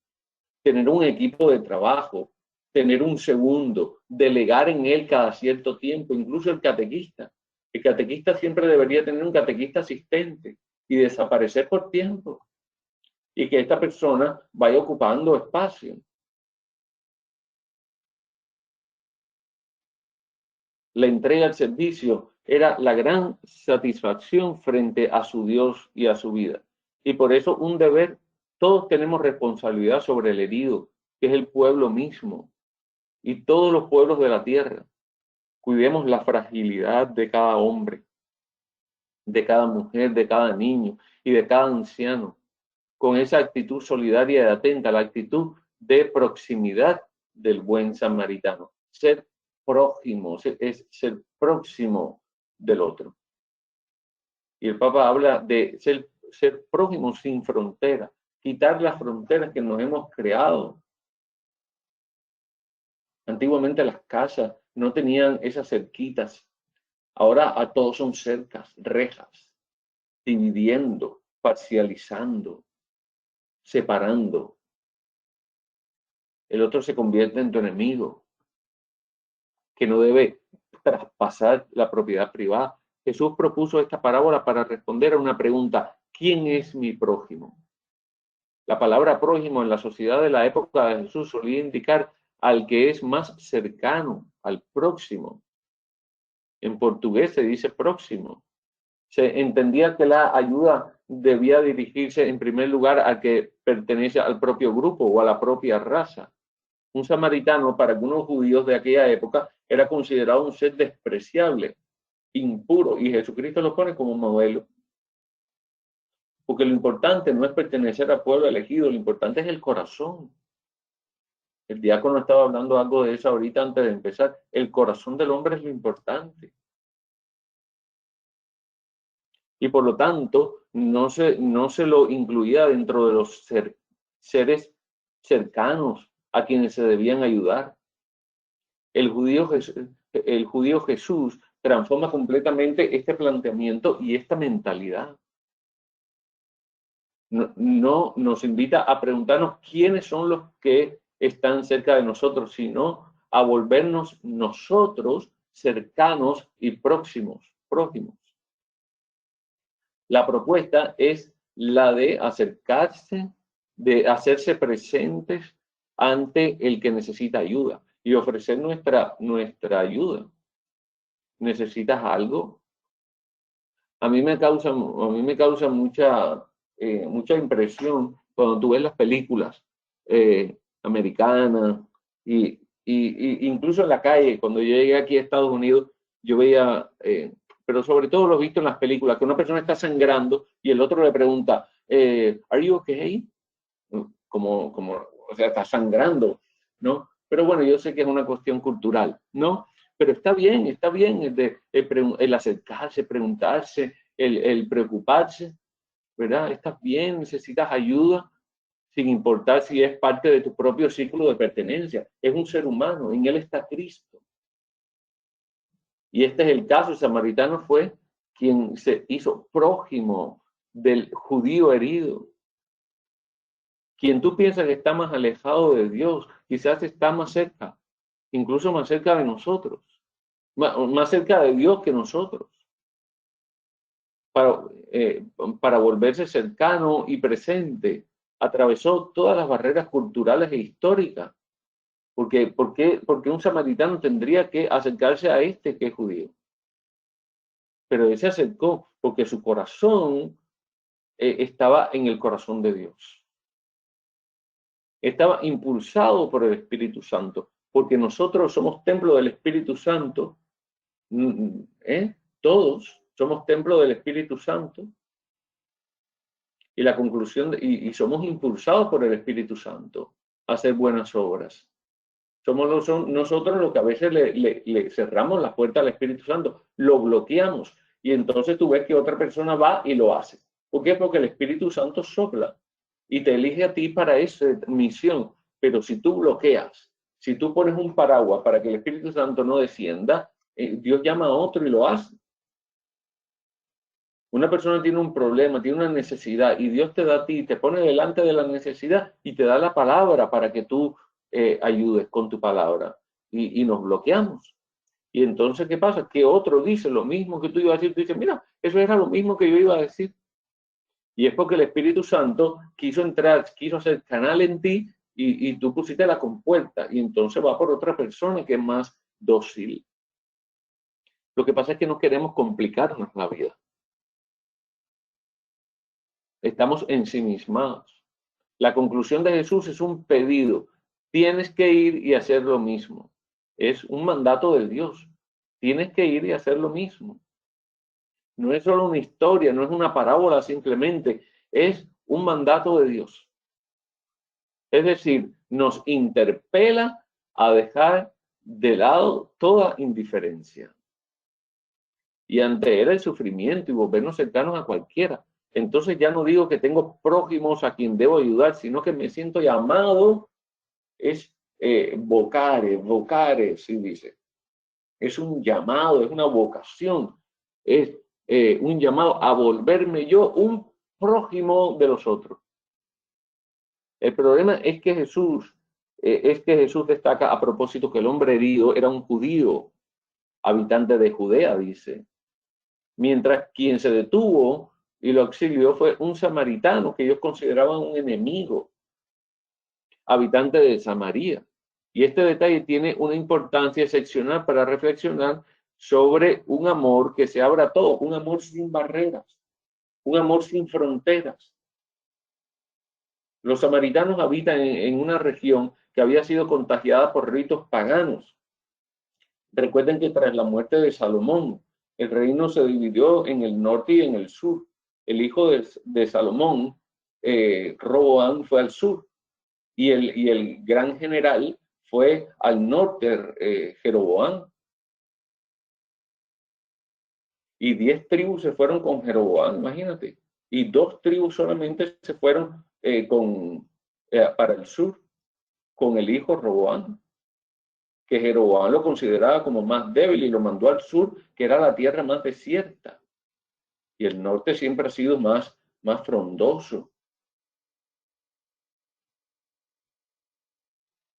tener un equipo de trabajo, tener un segundo, delegar en él cada cierto tiempo, incluso el catequista. El catequista siempre debería tener un catequista asistente y desaparecer por tiempo. Y que esta persona vaya ocupando espacio. La entrega al servicio era la gran satisfacción frente a su Dios y a su vida. Y por eso un deber, todos tenemos responsabilidad sobre el herido, que es el pueblo mismo, y todos los pueblos de la tierra. Cuidemos la fragilidad de cada hombre, de cada mujer, de cada niño y de cada anciano, con esa actitud solidaria y atenta, la actitud de proximidad del buen samaritano. Ser prójimo es ser próximo del otro. Y el Papa habla de ser prójimo sin frontera, quitar las fronteras que nos hemos creado. Antiguamente las casas no tenían esas cerquitas. Ahora a todos son cercas, rejas, dividiendo, parcializando, separando. El otro se convierte en tu enemigo, que no debe traspasar la propiedad privada. Jesús propuso esta parábola para responder a una pregunta: ¿quién es mi prójimo? La palabra prójimo en la sociedad de la época de Jesús solía indicar al que es más cercano, al próximo. En portugués se dice próximo. Se entendía que la ayuda debía dirigirse en primer lugar al que pertenece al propio grupo o a la propia raza. Un samaritano para algunos judíos de aquella época era considerado un ser despreciable, impuro, y Jesucristo lo pone como modelo. Porque lo importante no es pertenecer al pueblo elegido, lo importante es el corazón. El diácono estaba hablando algo de eso ahorita antes de empezar. El corazón del hombre es lo importante. Y por lo tanto, no se lo incluía dentro de los seres cercanos a quienes se debían ayudar. El judío Jesús transforma completamente este planteamiento y esta mentalidad. No nos invita a preguntarnos quiénes son los que están cerca de nosotros, sino a volvernos nosotros cercanos y próximos. La propuesta es la de acercarse, de hacerse presentes ante el que necesita ayuda y ofrecer nuestra ayuda. ¿Necesitas algo? A mí me causa mucha impresión cuando tú ves las películas americanas y incluso en la calle. Cuando yo llegué aquí a Estados Unidos, yo veía, pero sobre todo lo he visto en las películas, que una persona está sangrando y el otro le pregunta, ¿Are you okay? O sea, está sangrando, ¿no? Pero bueno, yo sé que es una cuestión cultural, ¿no? Pero está bien el acercarse, preguntarse, el preocuparse. ¿verdad? ¿Estás bien? ¿Necesitas ayuda? Sin importar si es parte de tu propio círculo de pertenencia. Es un ser humano, en él está Cristo. Y este es el caso. El samaritano fue quien se hizo prójimo del judío herido. Quien tú piensas que está más alejado de Dios, quizás está más cerca, incluso más cerca de nosotros, más cerca de Dios que nosotros, para, eh, para volverse cercano y presente. Atravesó todas las barreras culturales e históricas. Porque un samaritano tendría que acercarse a este que es judío. Pero él se acercó porque su corazón estaba en el corazón de Dios. Estaba impulsado por el Espíritu Santo, porque nosotros somos templo del Espíritu Santo. Todos somos templo del Espíritu Santo. Y la conclusión, y somos impulsados por el Espíritu Santo a hacer buenas obras. Somos nosotros los que a veces le cerramos la puerta al Espíritu Santo, lo bloqueamos, y entonces tú ves que otra persona va y lo hace. ¿Por qué? Porque el Espíritu Santo sopla y te elige a ti para esa misión. Pero si tú bloqueas, si tú pones un paraguas para que el Espíritu Santo no descienda, Dios llama a otro y lo hace. Una persona tiene un problema, tiene una necesidad, y Dios te da a ti, te pone delante de la necesidad y te da la palabra para que tú ayudes con tu palabra. Y nos bloqueamos. Y entonces, ¿qué pasa? Que otro dice lo mismo que tú ibas a decir. Tú dices, mira, eso era lo mismo que yo iba a decir. Y es porque el Espíritu Santo quiso entrar, quiso hacer canal en ti, y tú pusiste la compuerta. Y entonces va por otra persona que es más dócil. Lo que pasa es que no queremos complicarnos la vida. Estamos ensimismados. La conclusión de Jesús es un pedido. Tienes que ir y hacer lo mismo. Es un mandato de Dios. Tienes que ir y hacer lo mismo. No es solo una historia, no es una parábola simplemente. Es un mandato de Dios. Es decir, nos interpela a dejar de lado toda indiferencia. Y ante él el sufrimiento y volvernos cercanos a cualquiera. Entonces ya no digo que tengo prójimos a quien debo ayudar, sino que me siento llamado, es vocare, sí dice. Es un llamado, es una vocación, es un llamado a volverme yo un prójimo de los otros. El problema es que Jesús destaca a propósito que el hombre herido era un judío, habitante de Judea, dice. Mientras quien se detuvo y lo auxilió fue un samaritano que ellos consideraban un enemigo, habitante de Samaria. Y este detalle tiene una importancia excepcional para reflexionar sobre un amor que se abra a todo, un amor sin barreras, un amor sin fronteras. Los samaritanos habitan en una región que había sido contagiada por ritos paganos. Recuerden que tras la muerte de Salomón, el reino se dividió en el norte y en el sur. El hijo de Salomón, Roboam, fue al sur, y el gran general fue al norte, Jeroboam. Y 10 tribus se fueron con Jeroboam, imagínate. Y 2 tribus solamente se fueron para el sur, con el hijo Roboam, que Jeroboam lo consideraba como más débil y lo mandó al sur, que era la tierra más desierta. Y el norte siempre ha sido más frondoso.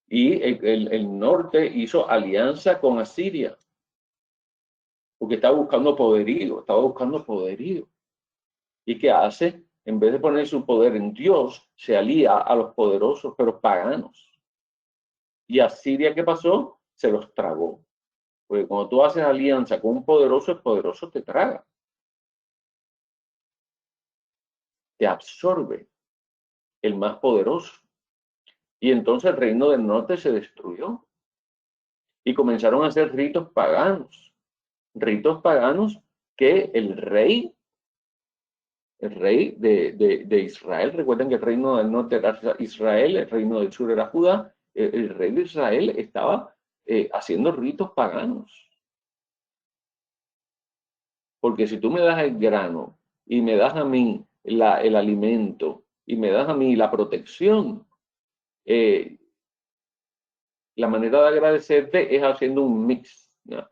Y el norte hizo alianza con Asiria, porque estaba buscando poderío. ¿Y qué hace? En vez de poner su poder en Dios, se alía a los poderosos, pero paganos. ¿Y Asiria qué pasó? Se los tragó. Porque cuando tú haces alianza con un poderoso, el poderoso te traga. Te absorbe el más poderoso. Y entonces el reino del norte se destruyó. Y comenzaron a hacer ritos paganos. Ritos paganos que el rey de Israel, recuerden que el reino del norte era Israel, el reino del sur era Judá, el rey de Israel estaba haciendo ritos paganos. Porque si tú me das el grano y me das a mí el alimento y me das a mí la protección, la manera de agradecerte es haciendo un mix, ¿no?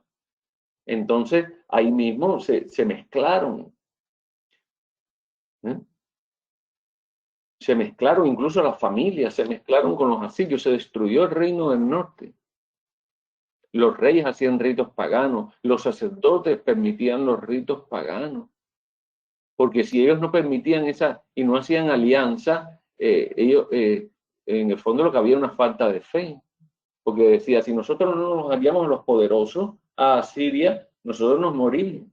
Entonces, ahí mismo se mezclaron. ¿Eh? Se mezclaron, incluso las familias se mezclaron con los asirios, se destruyó el reino del norte. Los reyes hacían ritos paganos, los sacerdotes permitían los ritos paganos. Porque si ellos no permitían esa y no hacían alianza, ellos, en el fondo lo que había era una falta de fe. Porque decía, si nosotros no nos aliamos a los poderosos, a Asiria, nosotros nos morimos.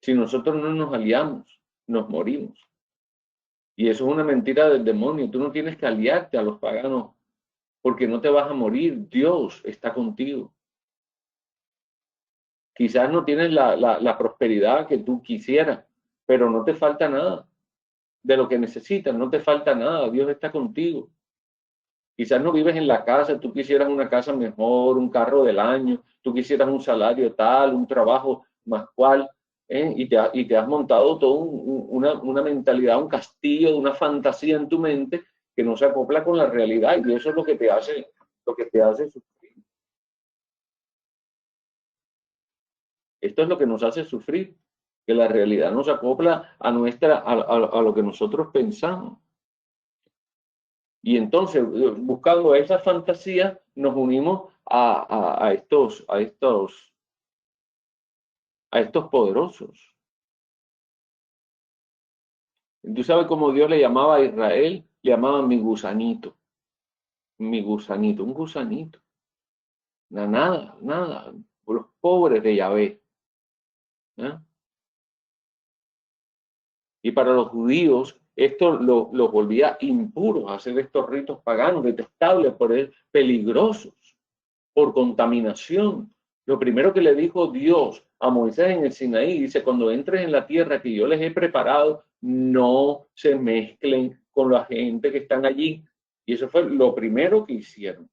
Si nosotros no nos aliamos, nos morimos. Y eso es una mentira del demonio. Tú no tienes que aliarte a los paganos porque no te vas a morir. Dios está contigo. Quizás no tienes la prosperidad que tú quisieras, pero no te falta nada de lo que necesitas. No te falta nada. Dios está contigo. Quizás no vives en la casa, tú quisieras una casa mejor, un carro del año, tú quisieras un salario tal, un trabajo más cual, y te has montado toda una mentalidad, un castillo, una fantasía en tu mente que no se acopla con la realidad, y eso es lo que te hace sufrir. Esto es lo que nos hace sufrir, que la realidad no se acopla a lo que nosotros pensamos. Y entonces, buscando esa fantasía, nos unimos a estos poderosos. ¿Tú sabes cómo Dios le llamaba a Israel? Le llamaba mi gusanito, un gusanito. Nada, los pobres de Yahvé. ¿Eh? Y para los judíos, esto los volvía impuros, hacer estos ritos paganos, detestables, peligrosos, por contaminación. Lo primero que le dijo Dios a Moisés en el Sinaí, dice, cuando entres en la tierra que yo les he preparado, no se mezclen con la gente que están allí. Y eso fue lo primero que hicieron.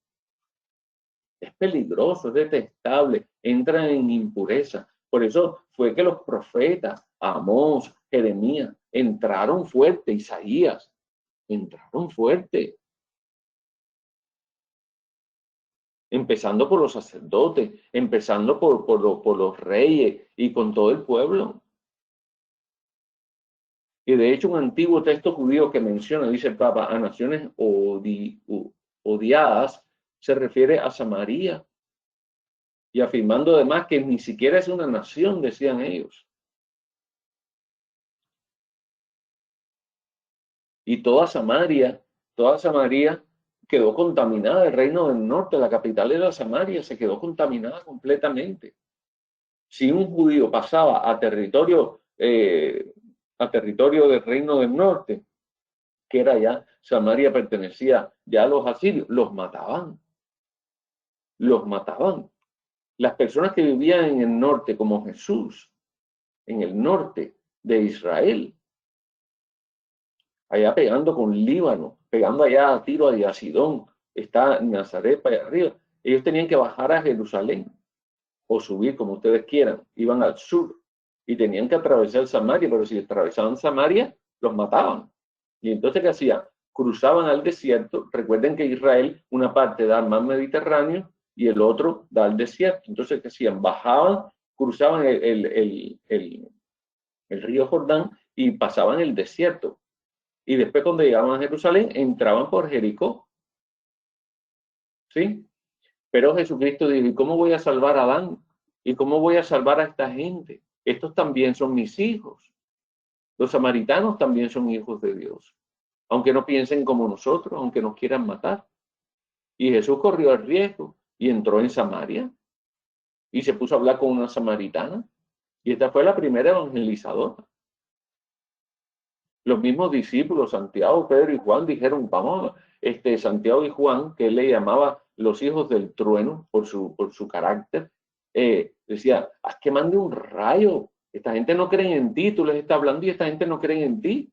Es peligroso, es detestable, entran en impureza. Por eso fue que los profetas, Amós, Jeremías, entraron fuerte, Isaías, entraron fuerte. Empezando por los sacerdotes, empezando por los reyes y con todo el pueblo. Y de hecho un antiguo texto judío que menciona, dice el Papa, a naciones odiadas, se refiere a Samaria. Y afirmando además que ni siquiera es una nación, decían ellos. Y toda Samaria quedó contaminada. El reino del norte, la capital era Samaria, se quedó contaminada completamente. Si un judío pasaba a territorio del reino del norte, que era ya, Samaria pertenecía ya a los asirios, los mataban. Los mataban. Las personas que vivían en el norte, como Jesús, en el norte de Israel, allá pegando con Líbano, pegando allá a Tiro y a Sidón, está Nazaret para allá arriba. Ellos tenían que bajar a Jerusalén o subir, como ustedes quieran. Iban al sur y tenían que atravesar Samaria, pero si atravesaban Samaria, los mataban. Y entonces, ¿qué hacían? Cruzaban al desierto. Recuerden que Israel, una parte da al mar Mediterráneo y el otro da al desierto. Entonces, ¿qué hacían? Bajaban, cruzaban el río Jordán y pasaban el desierto. Y después, cuando llegaban a Jerusalén, entraban por Jericó. ¿Sí? Pero Jesucristo dijo, ¿y cómo voy a salvar a Adán? ¿Y cómo voy a salvar a esta gente? Estos también son mis hijos. Los samaritanos también son hijos de Dios. Aunque no piensen como nosotros, aunque nos quieran matar. Y Jesús corrió el riesgo y entró en Samaria y se puso a hablar con una samaritana. Y esta fue la primera evangelizadora. Los mismos discípulos, Santiago, Pedro y Juan, dijeron, vamos, Santiago y Juan, que él le llamaba los hijos del trueno por su carácter, decía, haz que mande un rayo. Esta gente no cree en ti, tú les estás hablando y esta gente no cree en ti.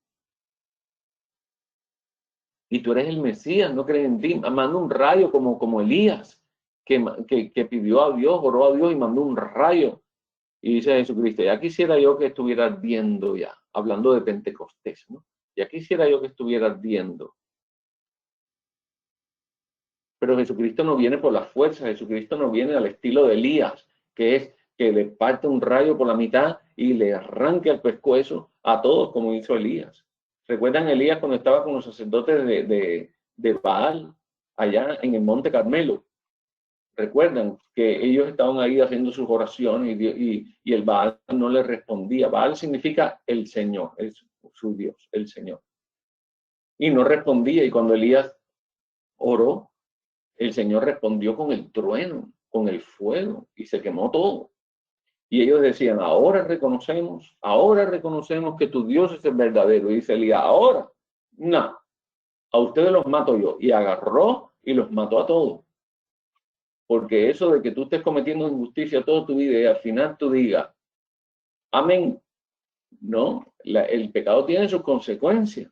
Y tú eres el Mesías, no creen en ti. Manda un rayo como Elías, que pidió a Dios, oró a Dios y mandó un rayo. Y dice Jesucristo, ya quisiera yo que estuvieras viendo ya. hablando de Pentecostés, ¿no? Ya quisiera yo que estuviera ardiendo. Pero Jesucristo no viene por la fuerza, Jesucristo no viene al estilo de Elías, que es que le parte un rayo por la mitad y le arranque el pescuezo a todos, como hizo Elías. ¿Recuerdan Elías cuando estaba con los sacerdotes de Baal, allá en el Monte Carmelo? Recuerdan que ellos estaban ahí haciendo sus oraciones y el Baal no le respondía. Baal significa el Señor, es su Dios, el Señor. Y no respondía, y cuando Elías oró, el Señor respondió con el trueno, con el fuego, y se quemó todo. Y ellos decían, ahora reconocemos que tu Dios es el verdadero. Y dice Elías, ahora, no, a ustedes los mato yo. Y agarró y los mató a todos. Porque eso de que tú estés cometiendo injusticia toda tu vida y al final tú digas, amén, no, el pecado tiene sus consecuencias.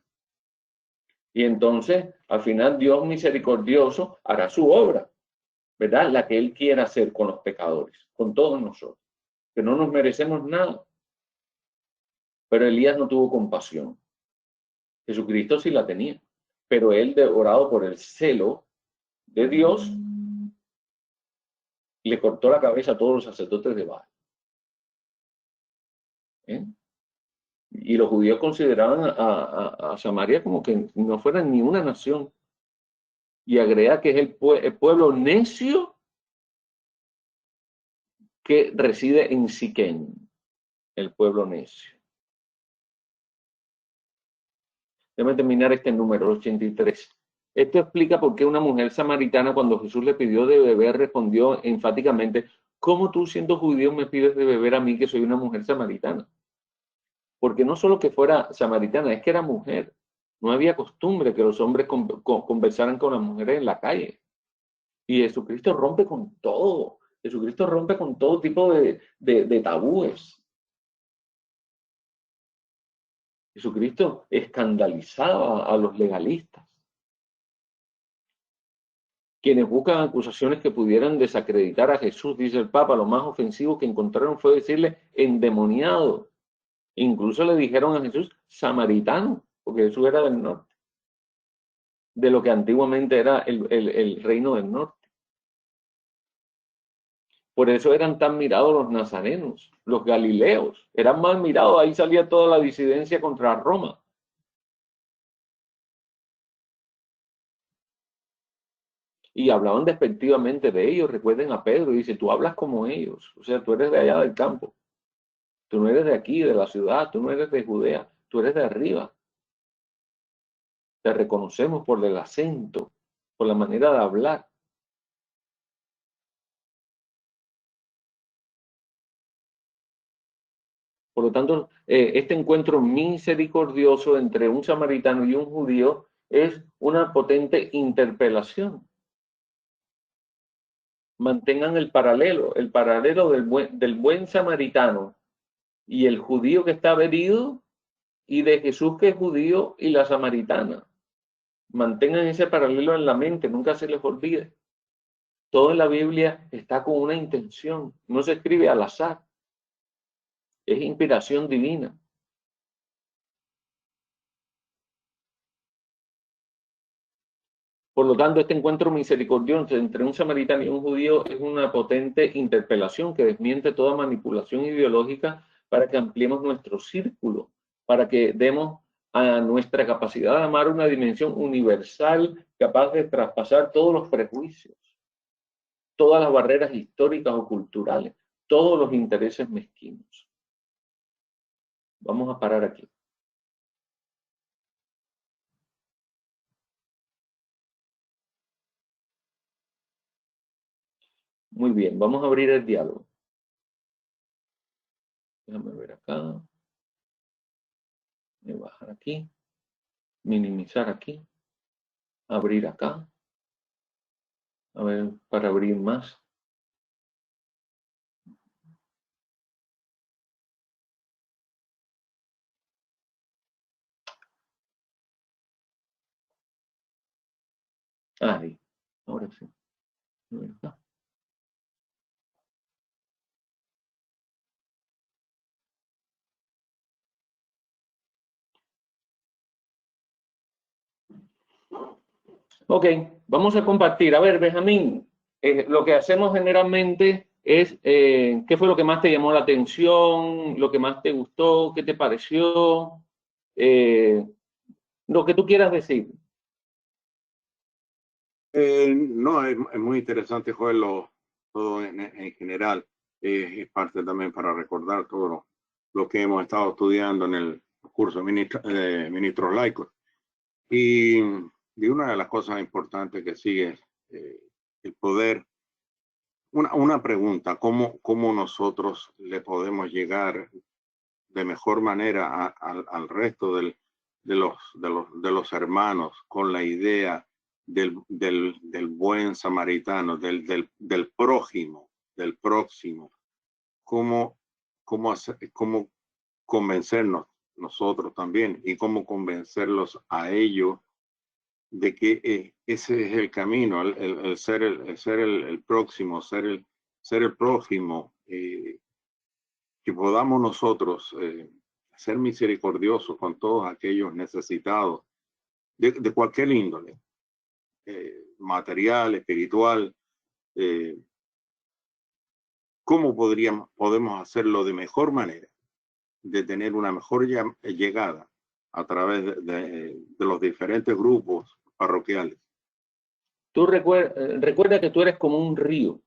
Y entonces, al final, Dios misericordioso hará su obra, ¿verdad? La que Él quiera hacer con los pecadores, con todos nosotros, que no nos merecemos nada. Pero Elías no tuvo compasión. Jesucristo sí la tenía, pero él, devorado por el celo de Dios, le cortó la cabeza a todos los sacerdotes de Baal. ¿Eh? Y los judíos consideraban a Samaria como que no fueran ni una nación. Y agrega que es el pueblo necio que reside en Siquén, el pueblo necio. Déjame terminar este número 83. Esto explica por qué una mujer samaritana, cuando Jesús le pidió de beber, respondió enfáticamente, ¿cómo tú siendo judío me pides de beber a mí que soy una mujer samaritana? Porque no solo que fuera samaritana, es que era mujer. No había costumbre que los hombres conversaran con las mujeres en la calle. Y Jesucristo rompe con todo. Jesucristo rompe con todo tipo de tabúes. Jesucristo escandalizaba a los legalistas, quienes buscan acusaciones que pudieran desacreditar a Jesús, dice el Papa. Lo más ofensivo que encontraron fue decirle endemoniado. Incluso le dijeron a Jesús samaritano, porque Jesús era del norte, de lo que antiguamente era el reino del norte. Por eso eran tan mirados los nazarenos, los galileos, eran más mirados, ahí salía toda la disidencia contra Roma. Y hablaban despectivamente de ellos. Recuerden a Pedro, dice, tú hablas como ellos, o sea, tú eres de allá del campo, tú no eres de aquí, de la ciudad, tú no eres de Judea, tú eres de arriba. Te reconocemos por el acento, por la manera de hablar. Por lo tanto, este encuentro misericordioso entre un samaritano y un judío es una potente interpelación. Mantengan el paralelo del buen samaritano y el judío que está herido y de Jesús que es judío y la samaritana. Mantengan ese paralelo en la mente, nunca se les olvide. Todo en la Biblia está con una intención, no se escribe al azar, es inspiración divina. Por lo tanto, este encuentro misericordioso entre un samaritano y un judío es una potente interpelación que desmiente toda manipulación ideológica para que ampliemos nuestro círculo, para que demos a nuestra capacidad de amar una dimensión universal capaz de traspasar todos los prejuicios, todas las barreras históricas o culturales, todos los intereses mezquinos. Vamos a parar aquí. Muy bien, vamos a abrir el diálogo. Déjame ver acá. Voy a bajar aquí. Minimizar aquí. Abrir acá. A ver, para abrir más. Ahí. Ahora sí. Acá. Ok, vamos a compartir. A ver, Benjamín, lo que hacemos generalmente es, ¿qué fue lo que más te llamó la atención? ¿Lo que más te gustó? ¿Qué te pareció? Lo que tú quieras decir. No, es muy interesante, Joel, todo en general. Es parte también para recordar todo lo que hemos estado estudiando en el curso de ministros laicos. Y una de las cosas importantes que sigue es el poder. Una pregunta, ¿cómo nosotros le podemos llegar de mejor manera al resto de los hermanos con la idea del buen samaritano, del prójimo, del próximo? ¿Cómo convencernos nosotros también y cómo convencerlos a ellos de que ese es el camino, el ser el próximo, ser el prójimo, que podamos nosotros ser misericordiosos con todos aquellos necesitados de cualquier índole, material, espiritual. ¿Cómo podemos hacerlo de mejor manera, de tener una mejor llegada a través de los diferentes grupos parroquiales? Tú recuerda que tú eres como un río.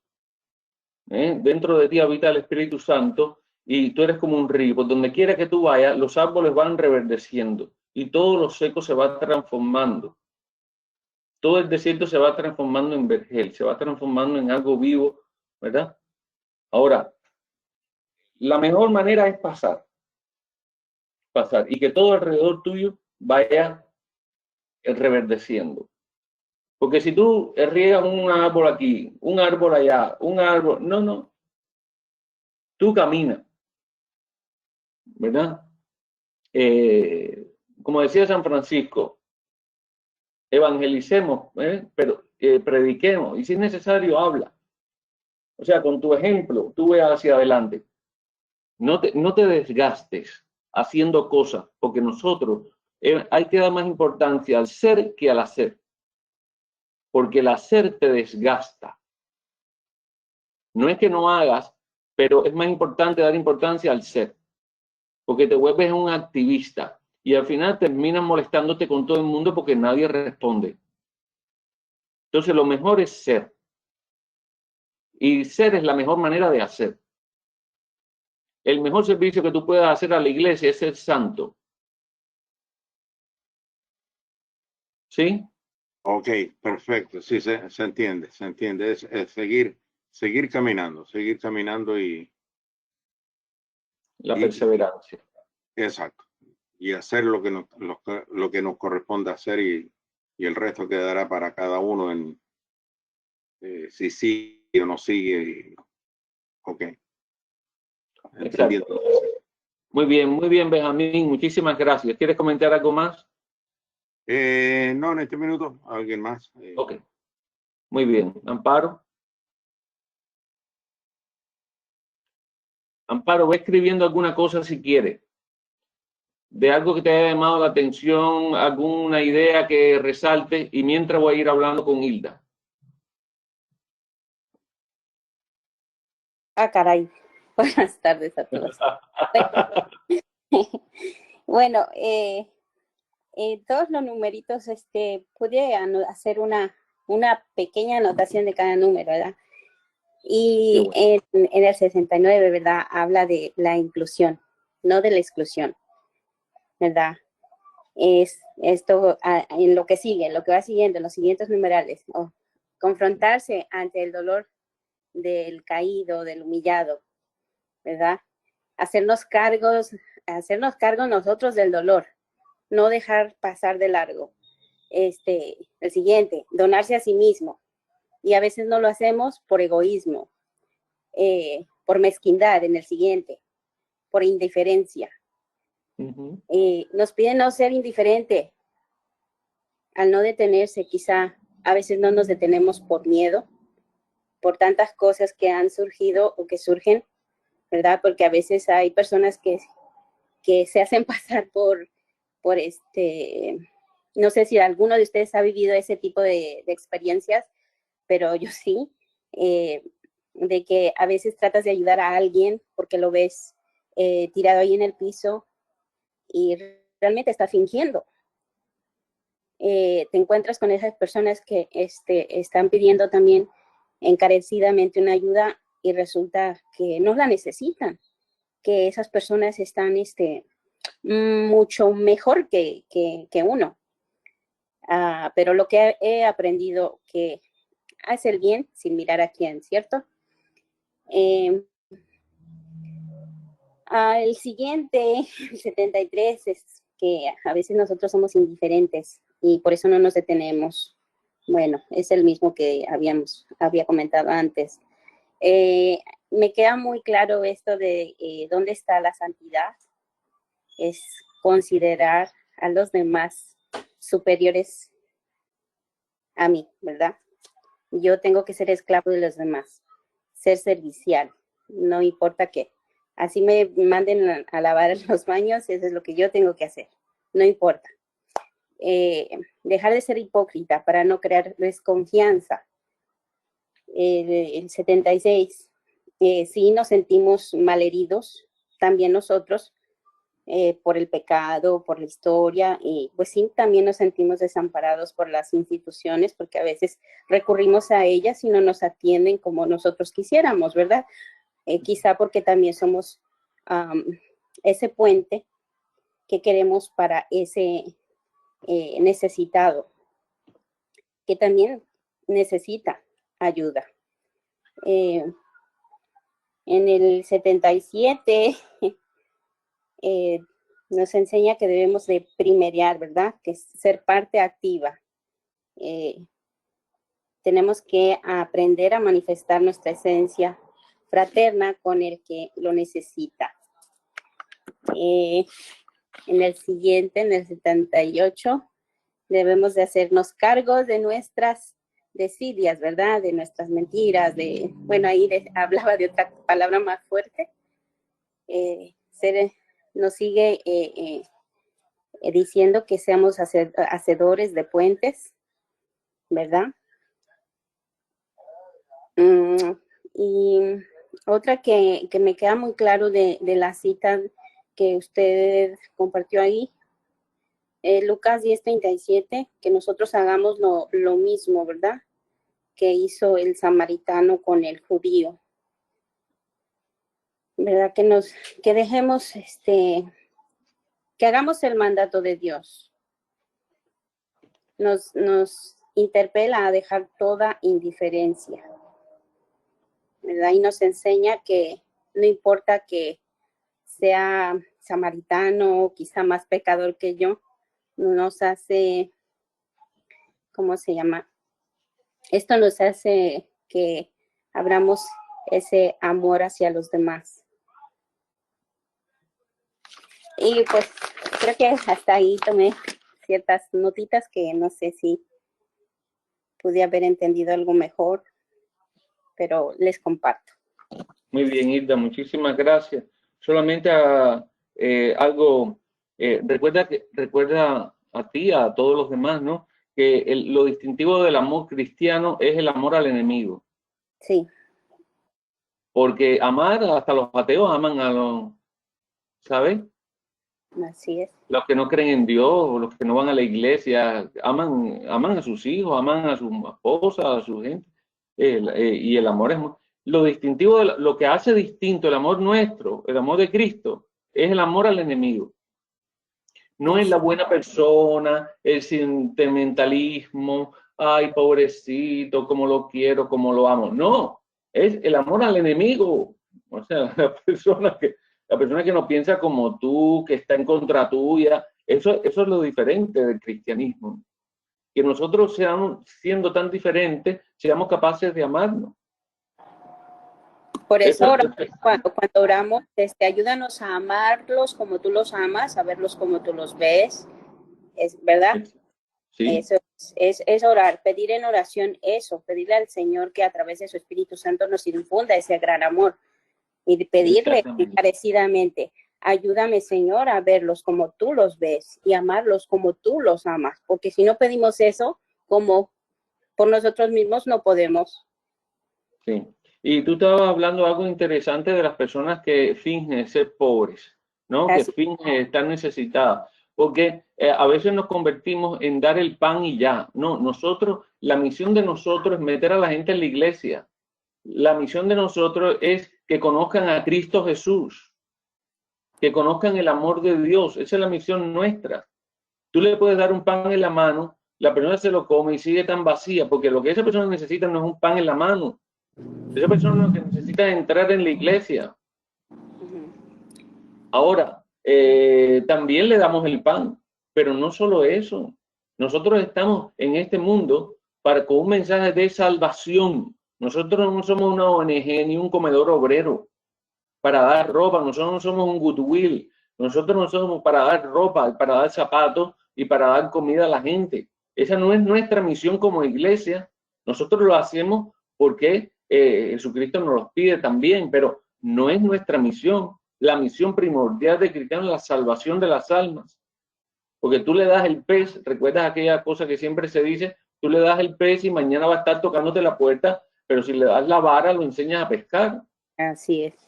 Dentro de ti habita el Espíritu Santo y tú eres como un río. Por donde quiera que tú vayas, los árboles van reverdeciendo y todo lo seco se va transformando. Todo el desierto se va transformando en vergel, se va transformando en algo vivo, ¿verdad? Ahora, la mejor manera es pasar y que todo alrededor tuyo vaya reverdeciendo. Porque si tú riegas un árbol aquí, un árbol allá, un árbol, no, tú caminas, ¿verdad? Como decía San Francisco, evangelicemos, pero prediquemos, y si es necesario, habla. O sea, con tu ejemplo, tú ve hacia adelante. No te desgastes haciendo cosas, porque nosotros hay que dar más importancia al ser que al hacer, porque el hacer te desgasta. No es que no hagas, pero es más importante dar importancia al ser, porque te vuelves un activista y al final terminas molestándote con todo el mundo porque nadie responde. Entonces lo mejor es ser, y ser es la mejor manera de hacer. El mejor servicio que tú puedas hacer a la iglesia es ser santo. ¿Sí? Ok, perfecto. Sí, se entiende, se entiende. Es seguir caminando y La perseverancia. Exacto. Y hacer lo que nos corresponde hacer y el resto quedará para cada uno en si sigue o no sigue. Ok. Entendiendo. Exacto. Muy bien, Benjamín. Muchísimas gracias. ¿Quieres comentar algo más? No, en este minuto, alguien más. Ok. Muy bien. Amparo. Amparo, ve escribiendo alguna cosa si quieres. De algo que te haya llamado la atención, alguna idea que resalte, y mientras voy a ir hablando con Hilda. Ah, caray. Buenas tardes a todos. Bueno, todos los numeritos, pude hacer una pequeña anotación de cada número, ¿verdad? Y bueno, en el 69, ¿verdad? Habla de la inclusión, no de la exclusión, ¿verdad? Es esto en lo que sigue, en lo que va siguiendo, en los siguientes numerales, ¿no? Confrontarse ante el dolor del caído, del humillado, ¿verdad? Hacernos cargo nosotros del dolor, no dejar pasar de largo. El siguiente, donarse a sí mismo. Y a veces no lo hacemos por egoísmo, por mezquindad en el siguiente, por indiferencia. Nos piden no ser indiferente. Al no detenerse, quizá a veces no nos detenemos por miedo, por tantas cosas que han surgido o que surgen, ¿verdad? Porque a veces hay personas que se hacen pasar por No sé si alguno de ustedes ha vivido ese tipo de experiencias, pero yo sí, de que a veces tratas de ayudar a alguien porque lo ves tirado ahí en el piso y realmente está fingiendo. Te encuentras con esas personas que están pidiendo también encarecidamente una ayuda y resulta que no la necesitan, que esas personas están mucho mejor que uno. Pero lo que he aprendido que hace el bien sin mirar a quién, ¿cierto? El siguiente, el 73, es que a veces nosotros somos indiferentes y por eso no nos detenemos. Bueno, es el mismo que había comentado antes. Me queda muy claro esto de dónde está la santidad. Es considerar a los demás superiores a mí, ¿verdad? Yo tengo que ser esclavo de los demás, ser servicial, no importa qué. Así me manden a lavar los baños, eso es lo que yo tengo que hacer, no importa. Dejar de ser hipócrita para no crear desconfianza. El 76, sí nos sentimos malheridos, también nosotros, por el pecado, por la historia, y pues sí, también nos sentimos desamparados por las instituciones, porque a veces recurrimos a ellas y no nos atienden como nosotros quisiéramos, ¿verdad? Quizá porque también somos ese puente que queremos para ese necesitado, que también necesita ayuda. En el 77 nos enseña que debemos de primerear, ¿verdad? Que es ser parte activa. Tenemos que aprender a manifestar nuestra esencia fraterna con el que lo necesita. En el siguiente, en el 78, debemos de hacernos cargo de nuestras desidias, ¿verdad? De nuestras mentiras, bueno, ahí hablaba de otra palabra más fuerte. Nos sigue diciendo que seamos hacedores de puentes, ¿verdad? Y otra que me queda muy claro de la cita que usted compartió ahí, Lucas 10:37, que nosotros hagamos lo mismo, ¿verdad? Que hizo el samaritano con el judío. ¿Verdad? Que dejemos, que hagamos el mandato de Dios. Nos interpela a dejar toda indiferencia, ¿verdad? Y nos enseña que no importa que sea samaritano, quizá más pecador que yo, nos hace, ¿cómo se llama? Esto nos hace que abramos ese amor hacia los demás. Y pues creo que hasta ahí tomé ciertas notitas que no sé si pude haber entendido algo mejor, pero les comparto. Muy bien, Hilda, muchísimas gracias. Solamente algo, recuerda a ti, a todos los demás, ¿no? Que lo distintivo del amor cristiano es el amor al enemigo. Sí. Porque amar, hasta los ateos aman a los, ¿sabes? Así es. Los que no creen en Dios, los que no van a la iglesia, aman a sus hijos, aman a sus esposas, a su gente. Y el amor es lo distintivo, lo que hace distinto el amor nuestro, el amor de Cristo, es el amor al enemigo. No es la buena persona, el sentimentalismo, ay, pobrecito, cómo lo quiero, cómo lo amo. No, es el amor al enemigo. O sea, la persona que no piensa como tú, que está en contra tuya, eso es lo diferente del cristianismo. Que nosotros siendo tan diferentes, seamos capaces de amarnos. Por eso cuando oramos, ayúdanos a amarlos como tú los amas, a verlos como tú los ves, ¿verdad? Sí. Eso es orar, pedir en oración eso, pedirle al Señor que a través de su Espíritu Santo nos infunda ese gran amor y pedirle encarecidamente, ayúdame, Señor, a verlos como tú los ves y amarlos como tú los amas, porque si no pedimos eso, como por nosotros mismos no podemos. Sí. Y tú estabas hablando algo interesante de las personas que fingen ser pobres, ¿no? Que Así. fingen estar necesitadas. Porque a veces nos convertimos en dar el pan y ya. No, nosotros, la misión de nosotros es meter a la gente en la iglesia. La misión de nosotros es que conozcan a Cristo Jesús, que conozcan el amor de Dios. Esa es la misión nuestra. Tú le puedes dar un pan en la mano, la persona se lo come y sigue tan vacía, porque lo que esa persona necesita no es un pan en la mano. Esa persona lo que necesita es entrar en la iglesia. Ahora, también le damos el pan, pero no solo eso. Nosotros estamos en este mundo con un mensaje de salvación. Nosotros no somos una ONG ni un comedor obrero para dar ropa. Nosotros no somos un Goodwill. Nosotros no somos para dar ropa, para dar zapatos y para dar comida a la gente. Esa no es nuestra misión como iglesia. Nosotros lo hacemos porque Jesucristo nos lo pide también, pero no es nuestra misión. La misión primordial de cristiano es la salvación de las almas. Porque tú le das el pez, recuerdas aquella cosa que siempre se dice, tú le das el pez y mañana va a estar tocándote la puerta, pero si le das la vara lo enseñas a pescar. Así es.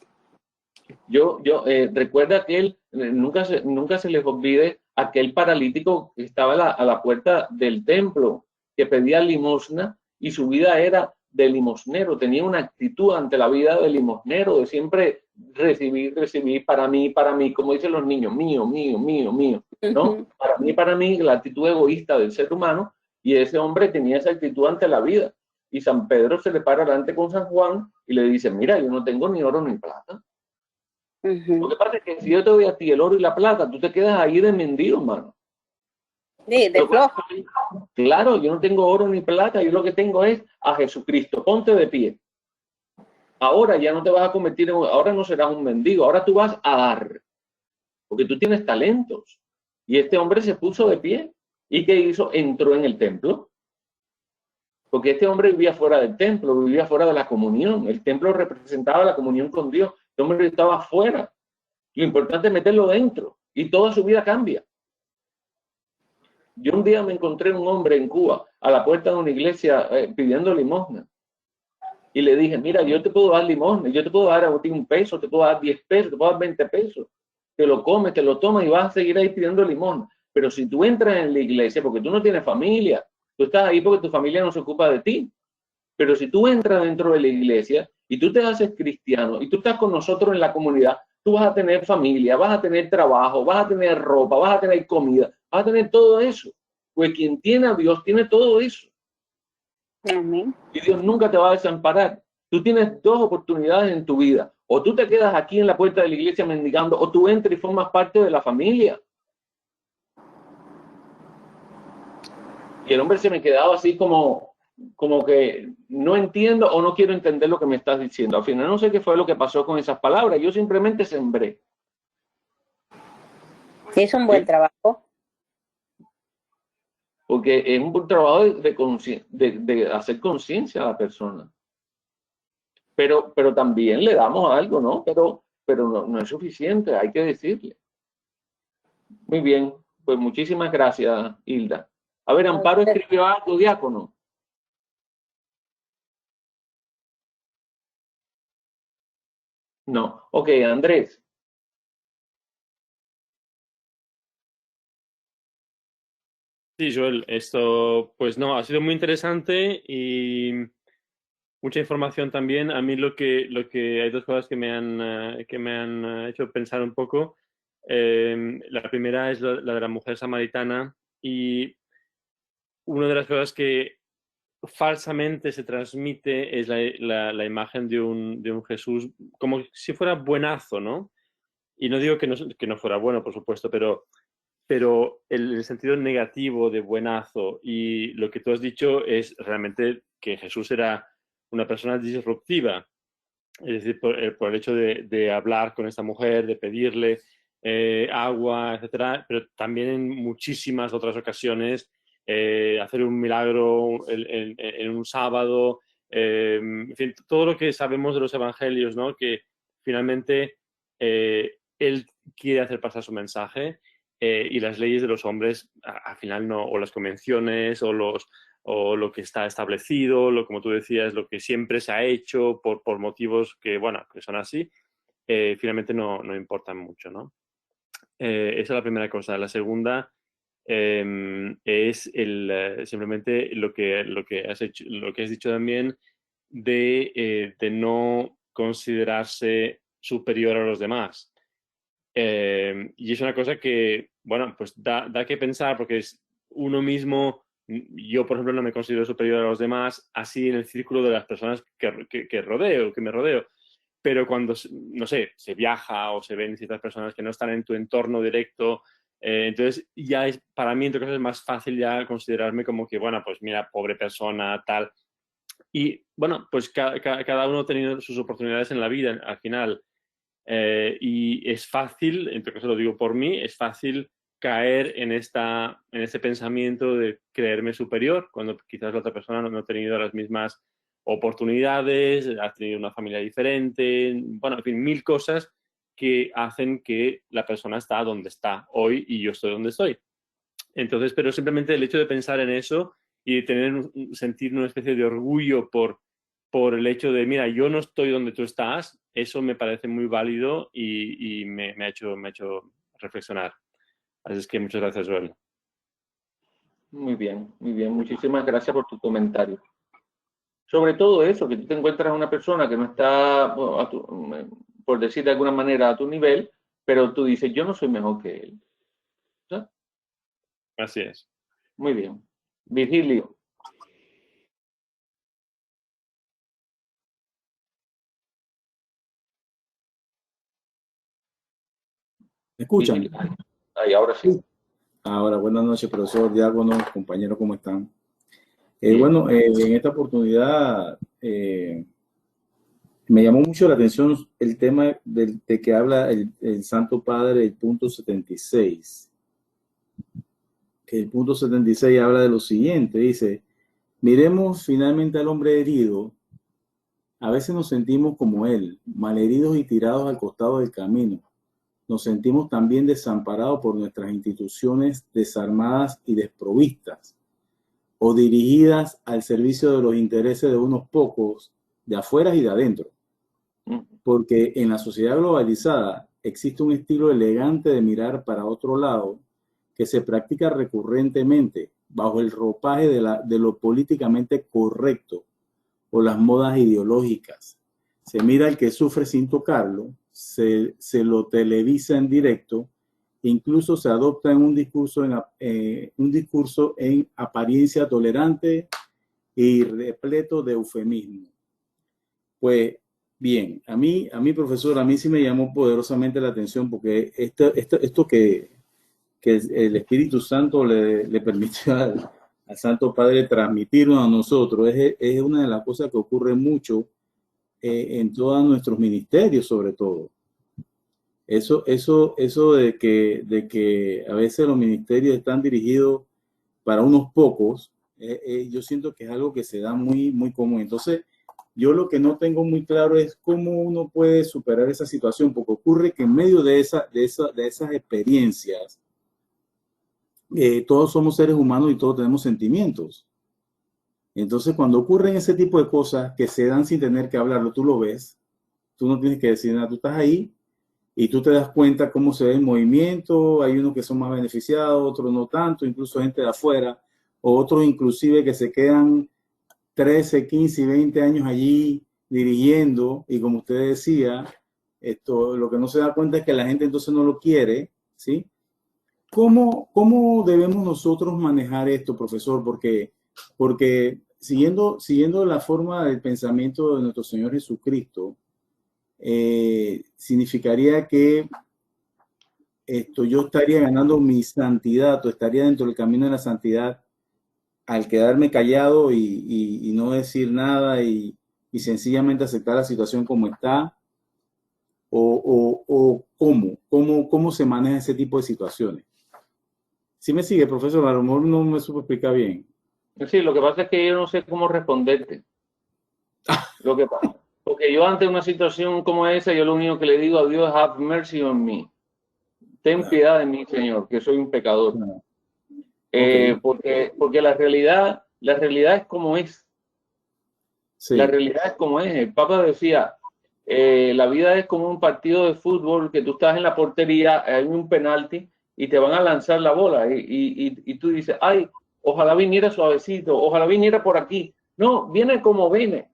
Recuerda que él, nunca se les olvide aquel paralítico que estaba a la puerta del templo, que pedía limosna y su vida era de limosnero, tenía una actitud ante la vida de limosnero, de siempre recibir para mí, como dicen los niños, mío, ¿no? Para mí, la actitud egoísta del ser humano, y ese hombre tenía esa actitud ante la vida. Y San Pedro se le para delante con San Juan y le dice, mira, yo no tengo ni oro ni plata. Lo que pasa es que si yo te doy a ti el oro y la plata, tú te quedas ahí de mendigo, hermano. De flojo. Claro, yo no tengo oro ni plata, yo lo que tengo es a Jesucristo. Ponte de pie. Ahora ya no te vas a convertir ahora no serás un mendigo, ahora tú vas a dar, porque tú tienes talentos. Y este hombre se puso de pie. ¿Y qué hizo? Entró en el templo. Porque este hombre vivía fuera del templo, vivía fuera de la comunión. El templo representaba la comunión con Dios. Este hombre estaba fuera. Lo importante es meterlo dentro y toda su vida cambia. Yo un día me encontré un hombre en Cuba a la puerta de una iglesia pidiendo limosna. Y le dije, mira, yo te puedo dar limosna, yo te puedo dar a ti un peso, te puedo dar 10 pesos, te puedo dar 20 pesos. Te lo comes, te lo tomas y vas a seguir ahí pidiendo limosna. Pero si tú entras en la iglesia, porque tú no tienes familia, tú estás ahí porque tu familia no se ocupa de ti. Pero si tú entras dentro de la iglesia y tú te haces cristiano y tú estás con nosotros en la comunidad, tú vas a tener familia, vas a tener trabajo, vas a tener ropa, vas a tener comida, vas a tener todo eso. Pues quien tiene a Dios tiene todo eso. Amén. Y Dios nunca te va a desamparar. Tú tienes dos oportunidades en tu vida. O tú te quedas aquí en la puerta de la iglesia mendigando, o tú entras y formas parte de la familia. Y el hombre se me quedaba así como que no entiendo o no quiero entender lo que me estás diciendo. Al final no sé qué fue lo que pasó con esas palabras. Yo simplemente sembré. Es un buen trabajo. Porque es un buen trabajo de hacer conciencia a la persona. Pero también le damos algo, ¿no? Pero no es suficiente, hay que decirle. Muy bien, pues muchísimas gracias, Hilda. A ver, Amparo escribió algo, diácono. No. Ok, Andrés. Sí, Joel, esto pues no, ha sido muy interesante y mucha información también. A mí lo que hay dos cosas que me han hecho pensar un poco. La primera es la de la mujer samaritana y una de las cosas que falsamente se transmite es la imagen de un Jesús como si fuera buenazo, ¿no? Y no digo que no fuera bueno, por supuesto, pero el sentido negativo de buenazo y lo que tú has dicho es realmente que Jesús era una persona disruptiva, es decir, por el hecho de hablar con esta mujer, de pedirle agua, etcétera, pero también en muchísimas otras ocasiones hacer un milagro en un sábado, en fin, todo lo que sabemos de los evangelios, ¿no? Que finalmente él quiere hacer pasar su mensaje y las leyes de los hombres al final no, o las convenciones o lo que está establecido, como tú decías, lo que siempre se ha hecho por motivos que, bueno, que son así, finalmente no importan mucho, ¿no? Esa es la primera cosa. La segunda es simplemente lo que has dicho también de no considerarse superior a los demás. Y es una cosa que, bueno, pues da que pensar porque es uno mismo. Yo, por ejemplo, no me considero superior a los demás así en el círculo de las personas que me rodeo. Pero cuando, no sé, se viaja o se ven ciertas personas que no están en tu entorno directo, entonces ya es, para mí, en todo caso, es más fácil ya considerarme como que, bueno, pues mira, pobre persona, tal. Y bueno, pues cada uno ha tenido sus oportunidades en la vida al final. Y es fácil, en todo caso lo digo por mí, es fácil caer en este pensamiento de creerme superior, cuando quizás la otra persona no ha tenido las mismas oportunidades, ha tenido una familia diferente, bueno, en fin, mil cosas que hacen que la persona está donde está hoy y yo estoy donde estoy. Entonces, pero simplemente el hecho de pensar en eso y de sentir una especie de orgullo por el hecho de, mira, yo no estoy donde tú estás, eso me parece muy válido y me ha hecho reflexionar. Así es que muchas gracias, Joel. Muy bien, muy bien. Muchísimas gracias por tu comentario. Sobre todo eso, que tú te encuentras a una persona que no está, bueno, por decir de alguna manera, a tu nivel, pero tú dices, yo no soy mejor que él. ¿Sí? Así es. Muy bien. Virgilio. ¿Me escuchan? Virgilio. Ahí, ahora sí. Ahora, buenas noches, profesor, diácono, compañeros, ¿cómo están? Bien. Bueno, en esta oportunidad me llamó mucho la atención el tema de que habla el Santo Padre, el punto 76. Que el punto 76 habla de lo siguiente, dice, miremos finalmente al hombre herido. A veces nos sentimos como él, malheridos y tirados al costado del camino. Nos sentimos también desamparados por nuestras instituciones desarmadas y desprovistas, o dirigidas al servicio de los intereses de unos pocos, de afuera y de adentro. Porque en la sociedad globalizada existe un estilo elegante de mirar para otro lado que se practica recurrentemente bajo el ropaje de lo políticamente correcto o las modas ideológicas. Se mira al que sufre sin tocarlo, se lo televisa en directo, incluso se adopta en un discurso en apariencia tolerante y repleto de eufemismo. Pues bien, a mí, profesor, a mí sí me llamó poderosamente la atención porque esto que el Espíritu Santo le permitió al Santo Padre transmitirnos a nosotros es una de las cosas que ocurre mucho en todos nuestros ministerios, sobre todo. Eso de que a veces los ministerios están dirigidos para unos pocos, yo siento que es algo que se da muy, muy común. Entonces, yo lo que no tengo muy claro es cómo uno puede superar esa situación, porque ocurre que en medio de esas experiencias, todos somos seres humanos y todos tenemos sentimientos. Entonces, cuando ocurren ese tipo de cosas que se dan sin tener que hablarlo, tú lo ves, tú no tienes que decir nada, tú estás ahí y tú te das cuenta cómo se ve el movimiento, hay unos que son más beneficiados, otros no tanto, incluso gente de afuera, o otros inclusive que se quedan 13, 15 y 20 años allí dirigiendo, y como usted decía, lo que no se da cuenta es que la gente entonces no lo quiere, ¿sí? ¿Cómo debemos nosotros manejar esto, profesor? Porque siguiendo la forma del pensamiento de nuestro Señor Jesucristo, significaría que yo estaría ganando mi santidad o estaría dentro del camino de la santidad al quedarme callado y no decir nada y sencillamente aceptar la situación como está, o cómo se maneja ese tipo de situaciones. ¿Sí me sigue, profesor? A lo mejor no me supo explicar bien. Sí, lo que pasa es que yo no sé cómo responderte. Lo que pasa, porque yo ante una situación como esa, yo lo único que le digo a Dios, have mercy on me. ten piedad de mí, Señor, que soy un pecador. Porque la realidad es como es. Sí. La realidad es como es. El Papa decía, la vida es como un partido de fútbol que tú estás en la portería, hay un penalti y te van a lanzar la bola y tú dices, ay, ojalá viniera suavecito, ojalá viniera por aquí. No, viene como viene.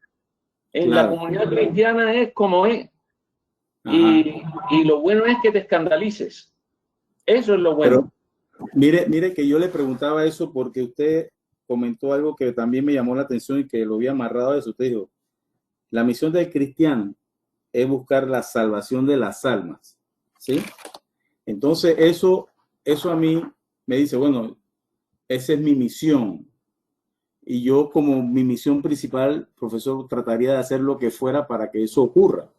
En la comunidad cristiana es como es. Y lo bueno es que te escandalices. Eso es lo bueno. Pero mire que yo le preguntaba eso porque usted comentó algo que también me llamó la atención y que lo había amarrado a eso. Usted dijo, la misión del cristiano es buscar la salvación de las almas, ¿sí? Entonces eso a mí me dice, bueno, esa es mi misión. Y yo como mi misión principal, profesor, trataría de hacer lo que fuera para que eso ocurra.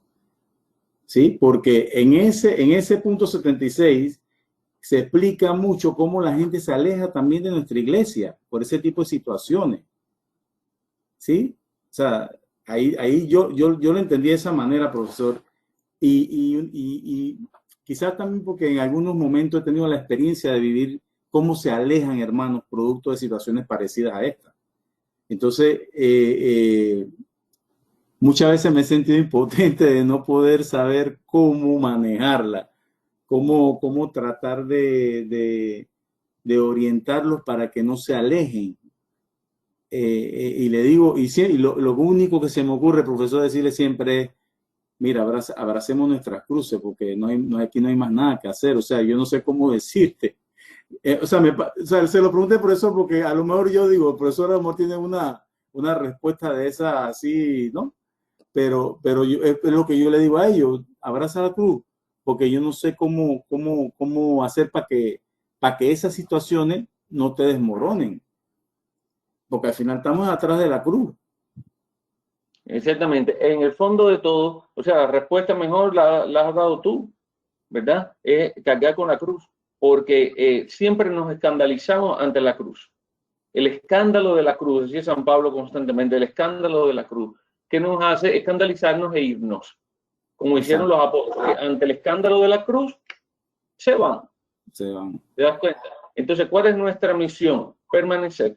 ¿Sí? Porque en ese punto 76 se explica mucho cómo la gente se aleja también de nuestra iglesia por ese tipo de situaciones. ¿Sí? O sea, ahí yo lo entendí de esa manera, profesor. Y quizás también porque en algunos momentos he tenido la experiencia de vivir cómo se alejan, hermanos, producto de situaciones parecidas a esta. Entonces, muchas veces me he sentido impotente de no poder saber cómo manejarla, cómo tratar de orientarlos para que no se alejen. Y le digo, y lo único que se me ocurre, profesor, decirle siempre es, mira, abracemos nuestras cruces, porque aquí no hay más nada que hacer. O sea, yo no sé cómo decirte. O sea, se lo pregunté por eso, porque a lo mejor yo digo, el profesor a lo mejor tiene una respuesta de esa así, ¿no? Pero es lo que yo le digo a ellos, abraza la cruz, porque yo no sé cómo hacer para que esas situaciones no te desmoronen, porque al final estamos atrás de la cruz. Exactamente. En el fondo de todo, o sea, la respuesta mejor la has dado tú, ¿verdad? Es cargar con la cruz, porque siempre nos escandalizamos ante la cruz. El escándalo de la cruz, decía San Pablo constantemente, el escándalo de la cruz, que nos hace escandalizarnos e irnos, como hicieron los apóstoles. Ante el escándalo de la cruz, se van. ¿Te das cuenta? Entonces, ¿cuál es nuestra misión? Permanecer.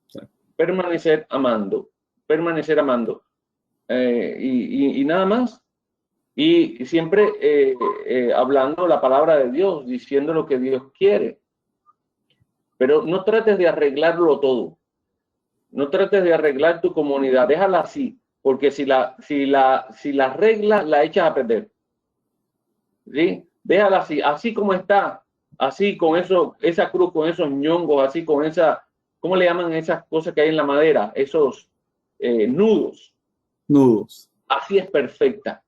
Sí. Permanecer amando. Permanecer amando. Y nada más. Y siempre hablando la palabra de Dios, diciendo lo que Dios quiere. Pero no trates de arreglarlo todo. No trates de arreglar tu comunidad. Déjala así. Porque si la arreglas, la echas a perder. ¿Sí? Déjala así. Así como está. Así con eso, esa cruz, con esos ñongos, así con esa, ¿cómo le llaman esas cosas que hay en la madera? Esos nudos. Nudos. Así es perfecta.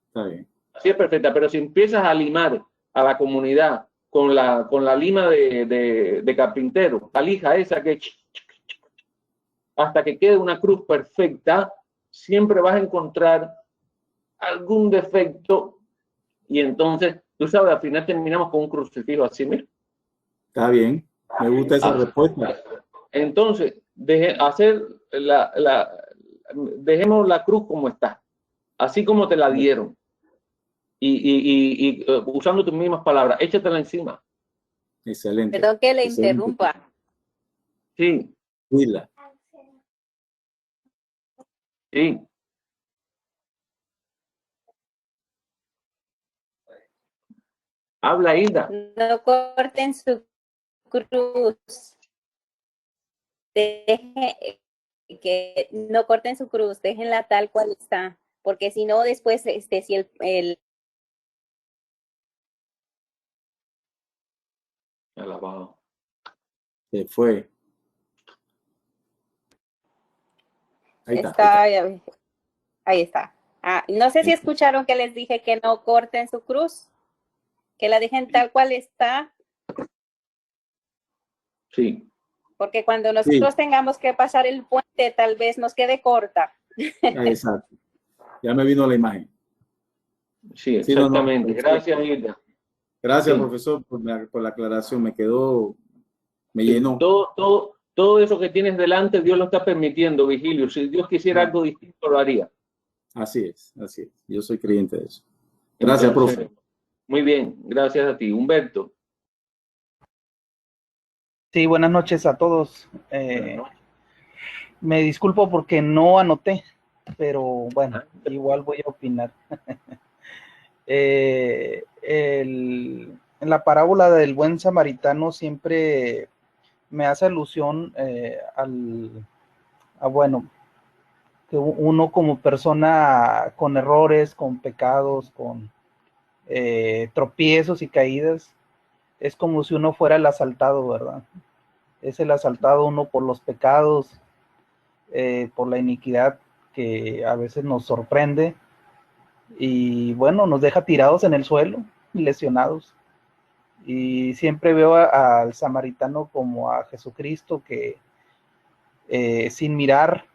Está bien. Así es perfecta. Pero si empiezas a limar a la comunidad con la lima de carpintero, la lija esa que hasta que quede una cruz perfecta, siempre vas a encontrar algún defecto y entonces, tú sabes, al final terminamos con un crucifijo así, mira. Está bien, me gusta esa respuesta. Entonces, dejemos la cruz como está, así como te la dieron. Y usando tus mismas palabras, échatela encima. Excelente. Perdón que le interrumpa. Sí. Cuídala. Sí. Habla, Hilda. No corten su cruz. Que no corten su cruz, déjenla tal cual está. Porque si no, después, si el Alabado. Se fue. Ahí está. Ahí está. No sé si escucharon que les dije que no corten su cruz, que la dejen tal cual está. Sí. Porque cuando nosotros tengamos que pasar el puente, tal vez nos quede corta. Exacto. Ya me vino la imagen. Sí, exactamente. Gracias, Hilda. Gracias, profesor, por la aclaración. Me llenó. Todo eso que tienes delante, Dios lo está permitiendo, Vigilio. Si Dios quisiera algo distinto, lo haría. Así es. Yo soy creyente de eso. Gracias, profe. Muy bien, gracias a ti. Humberto. Sí, buenas noches a todos. Me disculpo porque no anoté, pero bueno, igual voy a opinar. En la parábola del buen samaritano siempre me hace alusión bueno, que uno como persona con errores, con pecados, con tropiezos y caídas, es como si uno fuera el asaltado, ¿verdad? Es el asaltado uno por los pecados, por la iniquidad que a veces nos sorprende y bueno, nos deja tirados en el suelo, lesionados. Y siempre veo al samaritano como a Jesucristo que sin mirar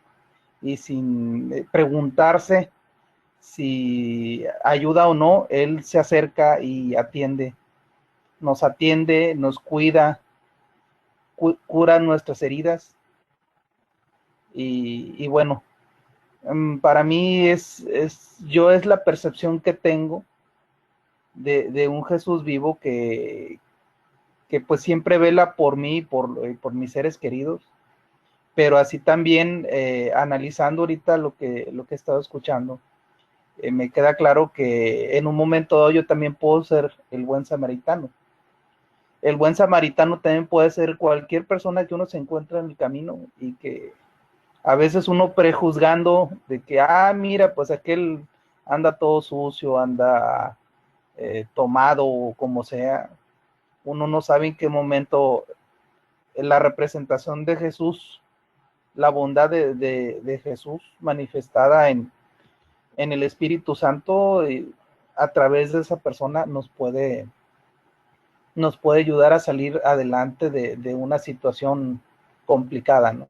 y sin preguntarse si ayuda o no, Él se acerca y atiende, nos cuida, cura nuestras heridas y bueno, para mí es la percepción que tengo de un Jesús vivo que pues siempre vela por mí, por mis seres queridos, pero así también analizando ahorita lo que he estado escuchando, me queda claro que en un momento dado yo también puedo ser el buen samaritano. El buen samaritano también puede ser cualquier persona que uno se encuentra en el camino y que a veces uno prejuzgando de que, mira, pues aquel anda todo sucio, anda tomado o como sea, uno no sabe en qué momento la representación de Jesús, la bondad de Jesús manifestada en el Espíritu Santo, a través de esa persona nos puede ayudar a salir adelante de una situación complicada, ¿no?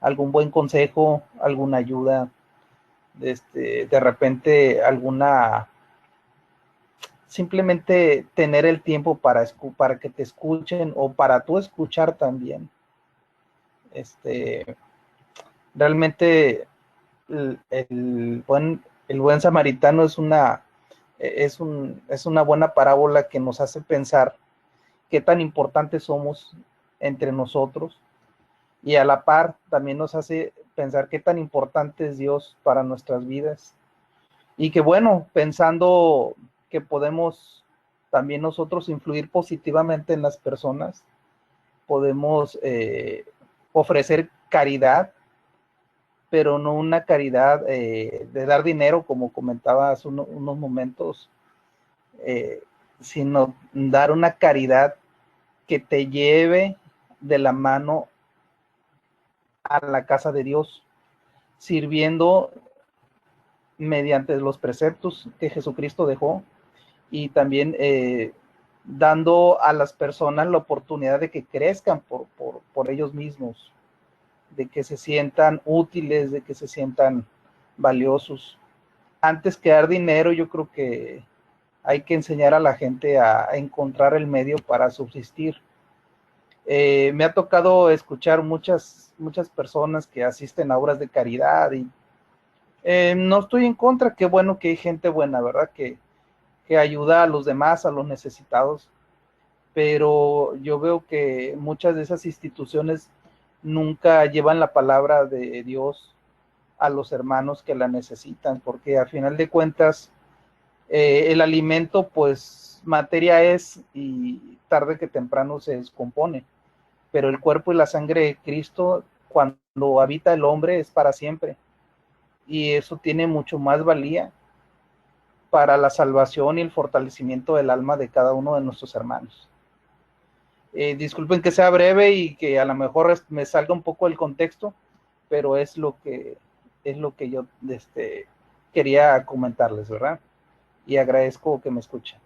Algún buen consejo, alguna ayuda, de repente simplemente tener el tiempo para que te escuchen o para tú escuchar también. Realmente el buen samaritano es una buena parábola que nos hace pensar qué tan importantes somos entre nosotros y a la par también nos hace pensar qué tan importante es Dios para nuestras vidas y que bueno, pensando que podemos también nosotros influir positivamente en las personas, podemos ofrecer caridad, pero no una caridad de dar dinero, como comentaba hace unos momentos, sino dar una caridad que te lleve de la mano a la casa de Dios, sirviendo mediante los preceptos que Jesucristo dejó y también dando a las personas la oportunidad de que crezcan por ellos mismos, de que se sientan útiles, de que se sientan valiosos. Antes que dar dinero, yo creo que hay que enseñar a la gente a encontrar el medio para subsistir. Me ha tocado escuchar muchas personas que asisten a obras de caridad y no estoy en contra, qué bueno que hay gente buena, ¿verdad? Que ayuda a los demás, a los necesitados, pero yo veo que muchas de esas instituciones nunca llevan la palabra de Dios a los hermanos que la necesitan, porque a final de cuentas el alimento pues materia es y tarde que temprano se descompone, pero el cuerpo y la sangre de Cristo cuando habita el hombre es para siempre y eso tiene mucho más valía para la salvación y el fortalecimiento del alma de cada uno de nuestros hermanos. Disculpen que sea breve y que a lo mejor me salga un poco del contexto, pero es lo que yo quería comentarles, ¿verdad? Y agradezco que me escuchen.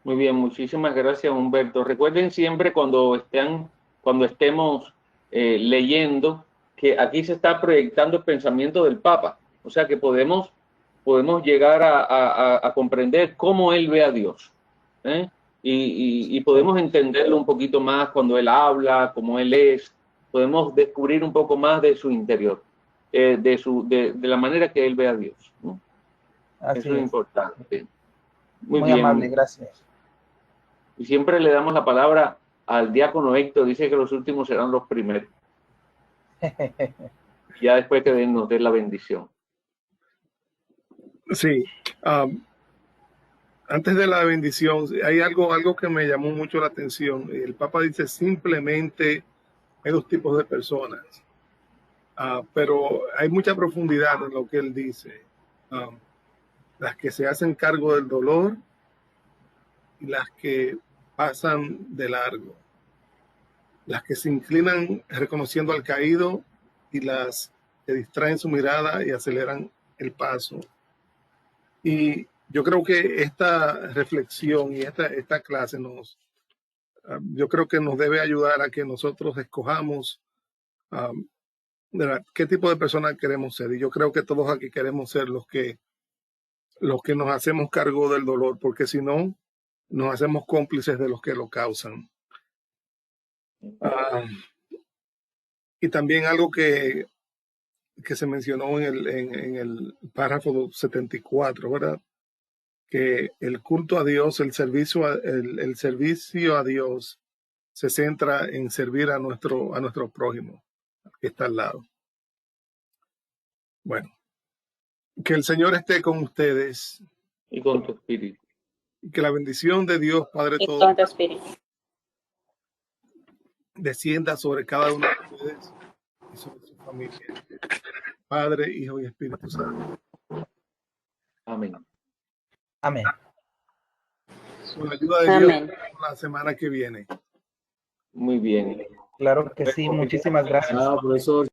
Muy bien, muchísimas gracias, Humberto. Recuerden siempre cuando estemos leyendo que aquí se está proyectando el pensamiento del Papa, o sea que podemos llegar a comprender cómo él ve a Dios, ¿eh? Y podemos entenderlo un poquito más cuando él habla, cómo él es, podemos descubrir un poco más de su interior, de la manera que él ve a Dios, ¿no? Eso es importante. Muy Muy bien. amable, gracias. Y siempre le damos la palabra al diácono Héctor, dice que los últimos serán los primeros. Ya después que nos dé la bendición. Sí, antes de la bendición, hay algo que me llamó mucho la atención. El Papa dice simplemente hay dos tipos de personas, pero hay mucha profundidad en lo que él dice. Las que se hacen cargo del dolor y las que pasan de largo. Las que se inclinan reconociendo al caído y las que distraen su mirada y aceleran el paso. Y yo creo que esta reflexión y esta clase yo creo que nos debe ayudar a que nosotros escojamos qué tipo de personas queremos ser. Y yo creo que todos aquí queremos ser los que nos hacemos cargo del dolor, porque si no, nos hacemos cómplices de los que lo causan. Y también algo que se mencionó en el párrafo 74, ¿verdad? Que el culto a Dios, el servicio a Dios se centra en servir a nuestro prójimo que está al lado. Bueno, que el Señor esté con ustedes. Y con tu espíritu. Y que la bendición de Dios, Padre Y todo, con tu espíritu. descienda sobre cada uno de ustedes y sobre su familia. Padre, Hijo y Espíritu Santo. Amén. Amén. Con la ayuda de Amén. Dios, la semana que viene. Muy bien. Claro que sí, muchísimas gracias. Profesor.